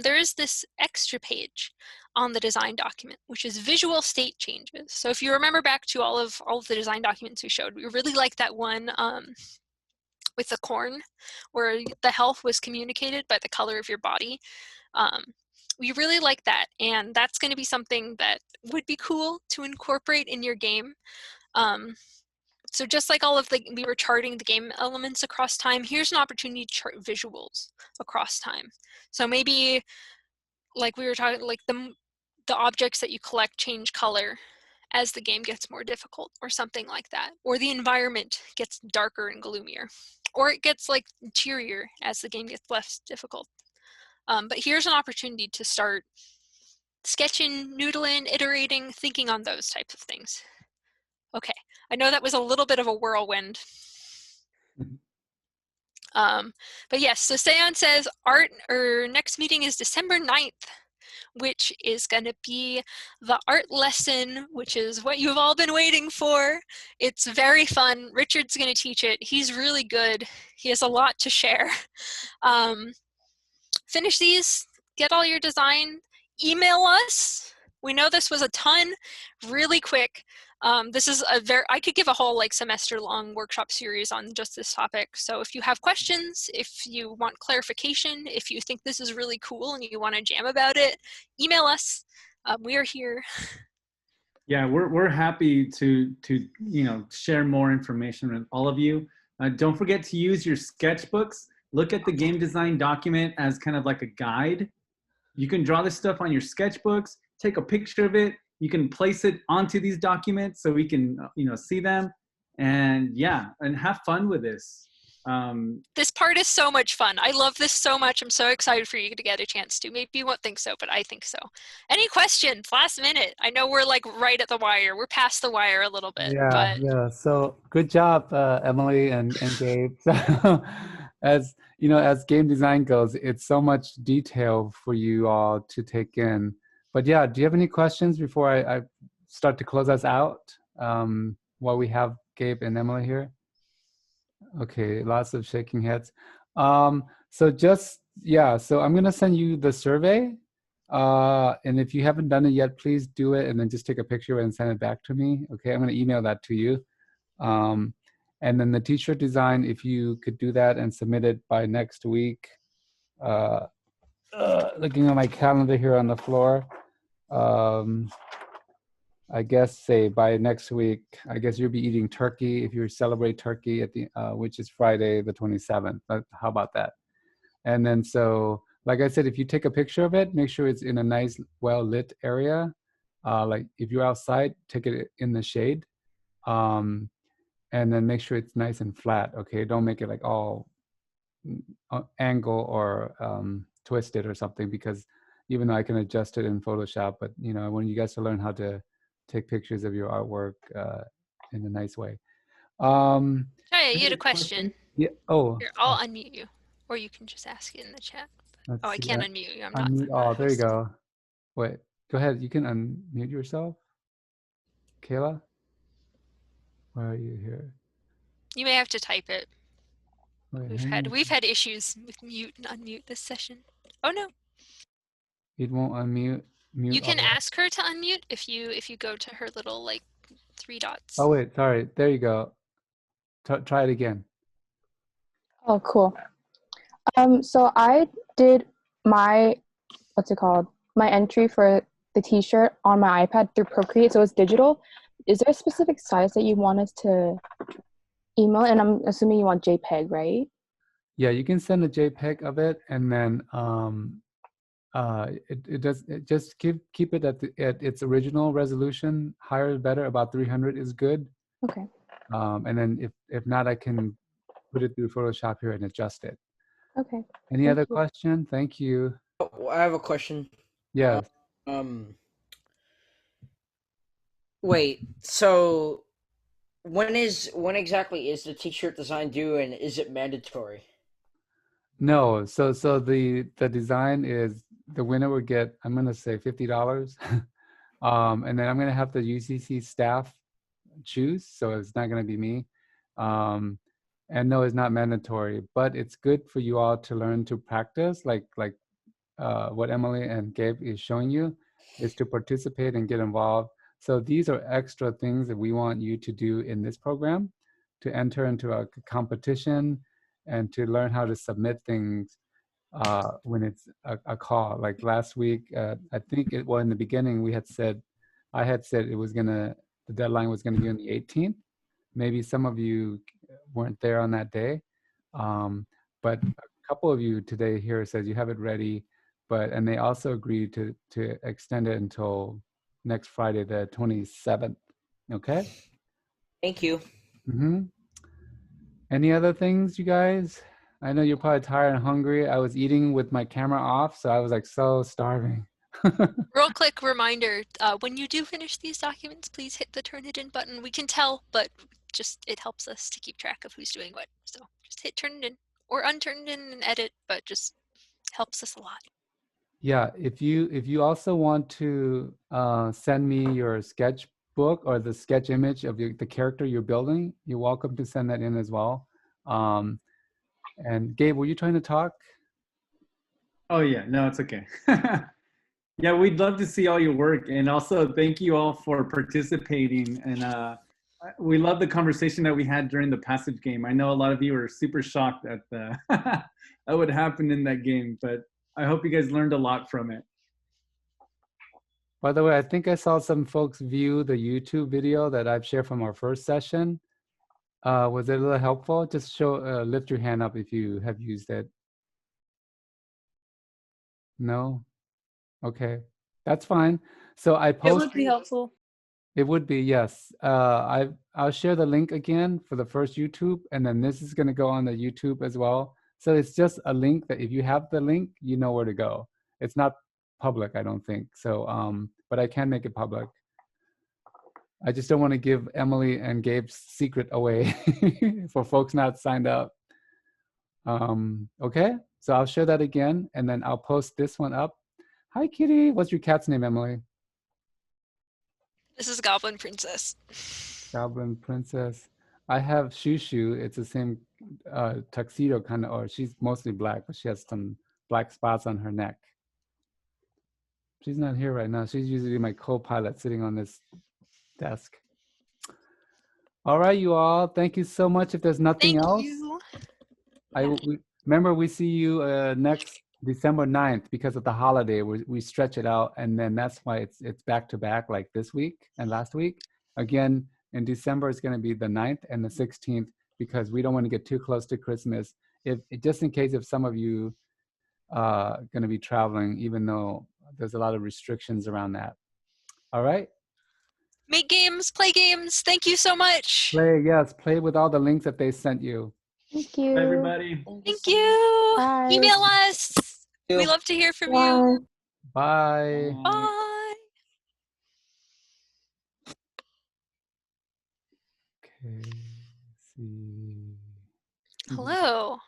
S1: There is this extra page on the design document, which is visual state changes. So if you remember back to all of the design documents we showed, we really like that one with the corn, where the health was communicated by the color of your body. We really like that, and that's going to be something that would be cool to incorporate in your game. So just like we were charting the game elements across time, here's an opportunity to chart visuals across time. So maybe, like we were talking, like the objects that you collect change color as the game gets more difficult, or something like that. Or the environment gets darker and gloomier, or it gets like cheerier as the game gets less difficult. But here's an opportunity to start sketching, noodling, iterating, thinking on those types of things. Okay, I know that was a little bit of a whirlwind. But yes, so Seon says next meeting is December 9th, which is going to be the art lesson, which is what you've all been waiting for. It's very fun. Richard's going to teach it. He's really good. He has a lot to share. Finish these, get all your design, email us. We know this was a ton, really quick. This is I could give a whole semester-long workshop series on just this topic. So if you have questions, if you want clarification, if you think this is really cool and you want to jam about it, email us. We are here.
S2: Yeah, we're happy to share more information with all of you. Don't forget to use your sketchbooks. Look at the game design document as kind of like a guide. You can draw this stuff on your sketchbooks, take a picture of it. You can place it onto these documents so we can, see them, and yeah, and have fun with this.
S1: This part is so much fun. I love this so much. I'm so excited for you to get a chance to. Maybe you won't think so, but I think so. Any questions last minute? I know we're like right at the wire. We're past the wire a little bit, but
S3: Yeah. So good job, Emily and Gabe. So, as you know, as game design goes, it's so much detail for you all to take in. But yeah, do you have any questions before I start to close us out? While we have Gabe and Emily here. Okay, lots of shaking heads. So just, yeah, so I'm gonna send you the survey. And if you haven't done it yet, please do it and then just take a picture and send it back to me. Okay, I'm gonna email that to you. And then the t-shirt design, if you could do that and submit it by next week. Looking at my calendar here on the floor. I guess say by next week, I guess you'll be eating turkey if you celebrate turkey at the which is Friday the 27th. How about that? And then so, like I said, if you take a picture of it, make sure it's in a nice, well lit area. Like if you're outside, take it in the shade, and then make sure it's nice and flat. Okay, don't make it like all angle or twisted or something, because even though I can adjust it in Photoshop, but you know, I want you guys to learn how to take pictures of your artwork in a nice way.
S1: oh yeah, you had a question.
S3: Yeah. Oh.
S1: Here, I'll unmute you, or you can just ask it in the chat. Oh, I can't unmute you. I'm not.
S3: Oh, there you go. Wait, go ahead. You can unmute yourself. Kayla, where are you here?
S1: You may have to type it.
S3: Wait,
S1: we've had issues with mute and unmute this session. Oh no.
S3: It won't unmute.
S1: You can ask her to unmute if you go to her little like 3 dots.
S3: Oh wait, sorry. There you go. Try it again.
S5: Oh, cool. So I did my, what's it called? My entry for the t-shirt on my iPad through Procreate, so it's digital. Is there a specific size that you want us to email? And I'm assuming you want JPEG, right?
S3: Yeah, you can send a JPEG of it, and then just keep it at its original resolution. Higher is better. About 300 is good.
S5: Okay.
S3: And then if not, I can put it through Photoshop here and adjust it.
S5: Okay.
S3: Any other question? Thank you.
S6: Oh, I have a question.
S3: Yes.
S6: Wait. So, when exactly is the t-shirt design due, and is it mandatory?
S3: No. So the design is, the winner would get, I'm gonna say $50. And then I'm gonna have the UCC staff choose, so it's not gonna be me. And no, it's not mandatory, but it's good for you all to learn to practice, like what Emily and Gabe is showing you, is to participate and get involved. So these are extra things that we want you to do in this program, to enter into a competition and to learn how to submit things when it's a call. Like last week, I think in the beginning I had said the deadline was gonna be on the 18th. Maybe some of you weren't there on that day, but a couple of you today here says you have it ready, and they also agreed to extend it until next Friday, the 27th. Okay.
S6: Thank you.
S3: Any other things, you guys? I know you're probably tired and hungry. I was eating with my camera off, so I was like so starving.
S1: Real quick reminder, when you do finish these documents, please hit the turn it in button. We can tell, but just it helps us to keep track of who's doing what. So just hit turn it in or unturn it in and edit, but just helps us a lot.
S3: Yeah, if you also want to send me your sketchbook or the sketch image of the character you're building, you're welcome to send that in as well. And Gabe, were you trying to talk?
S2: Oh yeah, no, it's okay. Yeah, we'd love to see all your work, and also thank you all for participating. And we love the conversation that we had during the passage game. I know a lot of you were super shocked at at what happened in that game, but I hope you guys learned a lot from it.
S3: By the way, I think I saw some folks view the YouTube video that I've shared from our first session. Was it a little helpful? Just lift your hand up if you have used it. No? Okay, that's fine. So I posted.
S4: It would be helpful.
S3: It would be, yes. I'll share the link again for the first YouTube, and then this is going to go on the YouTube as well. So it's just a link that if you have the link, you know where to go. It's not public, I don't think. So, but I can make it public. I just don't want to give Emily and Gabe's secret away for folks not signed up. Okay, so I'll share that again, and then I'll post this one up. Hi, kitty. What's your cat's name, Emily?
S1: This is Goblin Princess.
S3: Goblin Princess. I have Shushu. It's the same tuxedo kind of, or she's mostly black, but she has some black spots on her neck. She's not here right now. She's usually my co-pilot sitting on this desk. All right, you all. Thank you so much. If there's nothing else, remember we see you next December 9th because of the holiday. We stretch it out, and then that's why it's back to back like this week and last week. Again, in December, it's going to be the 9th and the 16th because we don't want to get too close to Christmas. Just in case if some of you going to be traveling, even though there's a lot of restrictions around that. All right.
S1: Make games, play games. Thank you so much.
S3: Play with all the links that they sent you.
S5: Thank you.
S2: Bye, everybody.
S1: Thank you.
S5: Bye.
S1: Email us. We love to hear from you.
S3: Bye.
S1: Bye.
S3: Okay. Let's see.
S1: Hello.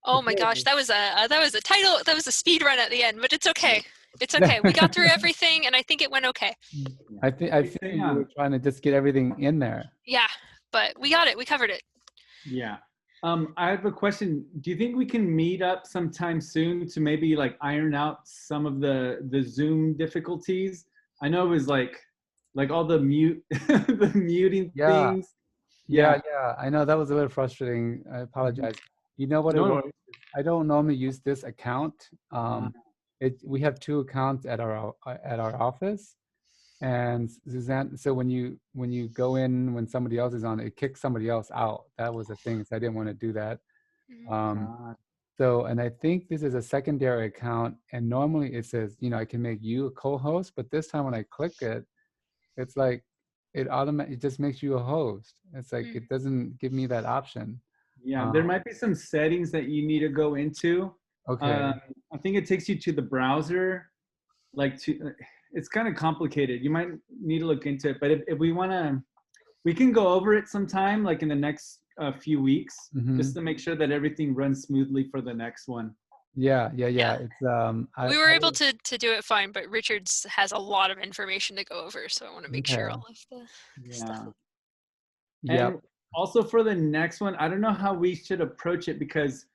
S1: Oh my gosh, that was a title. That was a speed run at the end, but it's okay. It's okay. We got through everything, and I think it went okay.
S3: I think you were trying to just get everything in there.
S1: Yeah, but we got it. We covered it.
S2: Yeah. I have a question. Do you think we can meet up sometime soon to maybe like iron out some of the Zoom difficulties? I know it was like all the the muting things.
S3: Yeah. I know that was a little frustrating. I apologize. You know what it was? I don't normally use this account. We have two accounts at our office, and Suzanne. So when you go in when somebody else is on, it kicks somebody else out. That was the thing. So I didn't want to do that. So, and I think this is a secondary account, and normally it says, I can make you a co-host, but this time when I click it, it's like it just makes you a host. It's like it doesn't give me that option.
S2: Yeah, there might be some settings that you need to go into.
S3: Okay.
S2: I think it takes you to the browser. It's kind of complicated. You might need to look into it. But if we want to, we can go over it sometime, like in the next few weeks, just to make sure that everything runs smoothly for the next one.
S3: Yeah. It's
S1: we were able to do it fine, but Richard's has a lot of information to go over, so I want to make sure all of the stuff.
S2: Yeah. And also for the next one, I don't know how we should approach it, because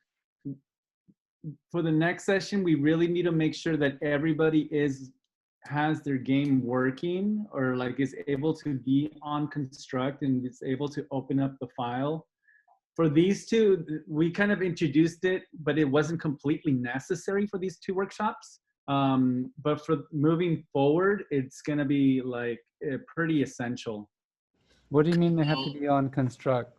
S2: for the next session, we really need to make sure that everybody has their game working, or like is able to be on Construct and is able to open up the file. For these two, we kind of introduced it, but it wasn't completely necessary for these two workshops. But for moving forward, it's going to be like pretty essential.
S3: What do you mean they have to be on Construct?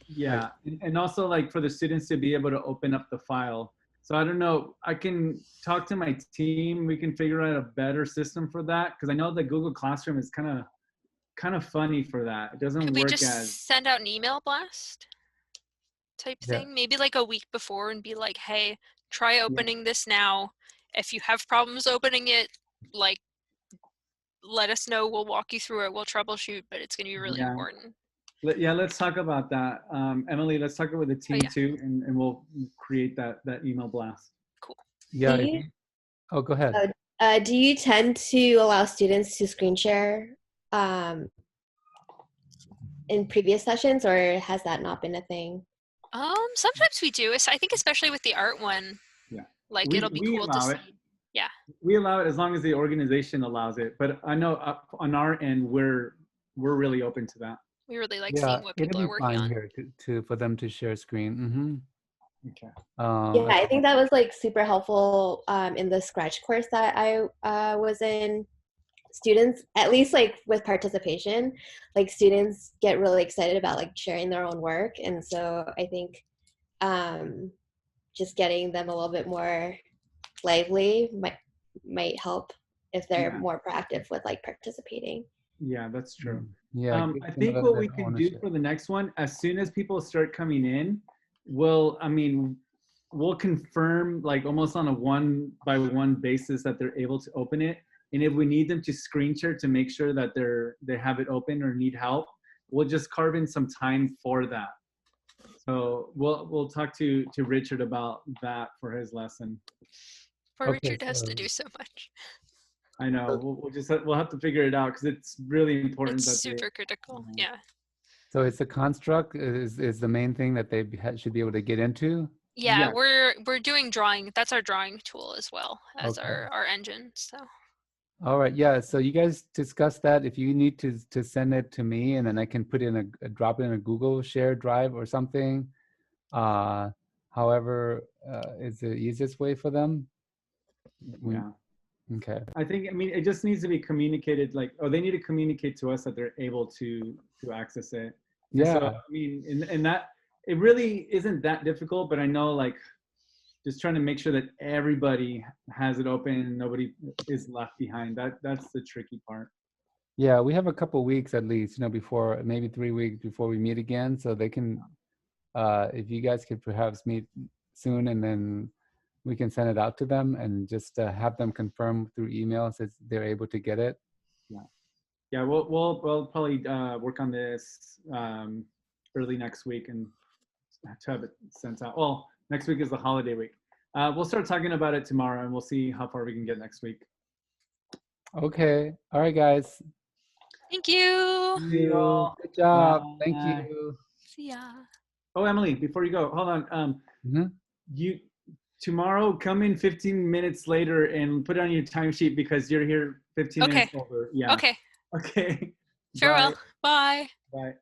S2: Yeah, and also like for the students to be able to open up the file. So I don't know, I can talk to my team. We can figure out a better system for that, because I know that Google Classroom is kind of funny for that. It doesn't
S1: Could we
S2: work
S1: just send out an email blast type thing, maybe like a week before, and be like, hey, try opening this now. If you have problems opening it, like, let us know. We'll walk you through it. We'll troubleshoot, but it's going to be really important.
S2: Let's talk about that. Emily, let's talk with the team too, and we'll create that email blast.
S1: Cool.
S3: Yeah. Go ahead.
S7: Do you tend to allow students to screen share in previous sessions, or has that not been a thing?
S1: Sometimes we do. I think especially with the art one. Yeah. Like it'll be cool to see. Yeah.
S2: We allow it as long as the organization allows it. But I know on our end, we're really open to that.
S1: We really like seeing what people are working on.
S3: Here for them to share screen.
S2: Okay.
S7: I think that was like super helpful in the Scratch course that I was in. Students, at least like with participation, like students get really excited about like sharing their own work, and so I think just getting them a little bit more lively might help if they're
S2: Yeah.
S7: more proactive with like participating.
S2: Yeah, that's true.
S3: Yeah. give
S2: I
S3: some
S2: think
S3: of
S2: what
S3: that
S2: we can do
S3: ownership.
S2: for the next one, as soon as people start coming in, we'll confirm like almost on a one by one basis that they're able to open it. And if we need them to screen share to make sure that they have it open or need help, we'll just carve in some time for that. So we'll talk to Richard about that for his lesson.
S1: Poor
S3: Okay,
S1: Richard has to
S3: so-
S1: do so much.
S2: I know we'll have to figure it out because it's really important
S1: It's
S2: that
S1: super critical.
S2: Mhm.
S1: Yeah.
S3: So it's a construct is the main thing that they should be able to get into.
S1: Yeah,
S2: Yeah.
S1: we're doing drawing. That's our drawing tool as well as
S3: Okay.
S1: our engine. So
S3: All right, yeah. So you guys discuss that. If you need to send it to me, and then I can put in drop it in a Google shared drive or something. However, is the easiest way for them.
S2: Yeah.
S3: Okay.
S2: I think, I mean, it just needs to be communicated, like, oh, they need to communicate to us that they're able to access it. And
S3: Yeah.
S2: so, I mean, and that, it really isn't that difficult, but I know, like, just trying to make sure that everybody has it open and nobody is left behind. That's the tricky part.
S3: Yeah, we have a couple weeks at least, before, maybe 3 weeks before we meet again, so they can, if you guys could perhaps meet soon, and then we can send it out to them and just have them confirm through email since they're able to get it.
S2: Yeah, we'll probably work on this early next week and to have it sent out. Well, next week is the holiday week. We'll start talking about it tomorrow, and we'll see how far we can get next week.
S3: Okay. All right, guys.
S1: thank you.
S2: See you all.
S3: Good job.
S2: Bye.
S3: Thank you.
S1: See ya.
S2: Oh, Emily, before you go, hold on.
S3: Mhm.
S2: You tomorrow come in 15 minutes later and put it on your timesheet because you're here 15 minutes over. Yeah.
S1: Okay.
S2: Okay.
S1: Farewell. Bye.
S2: Bye. Bye.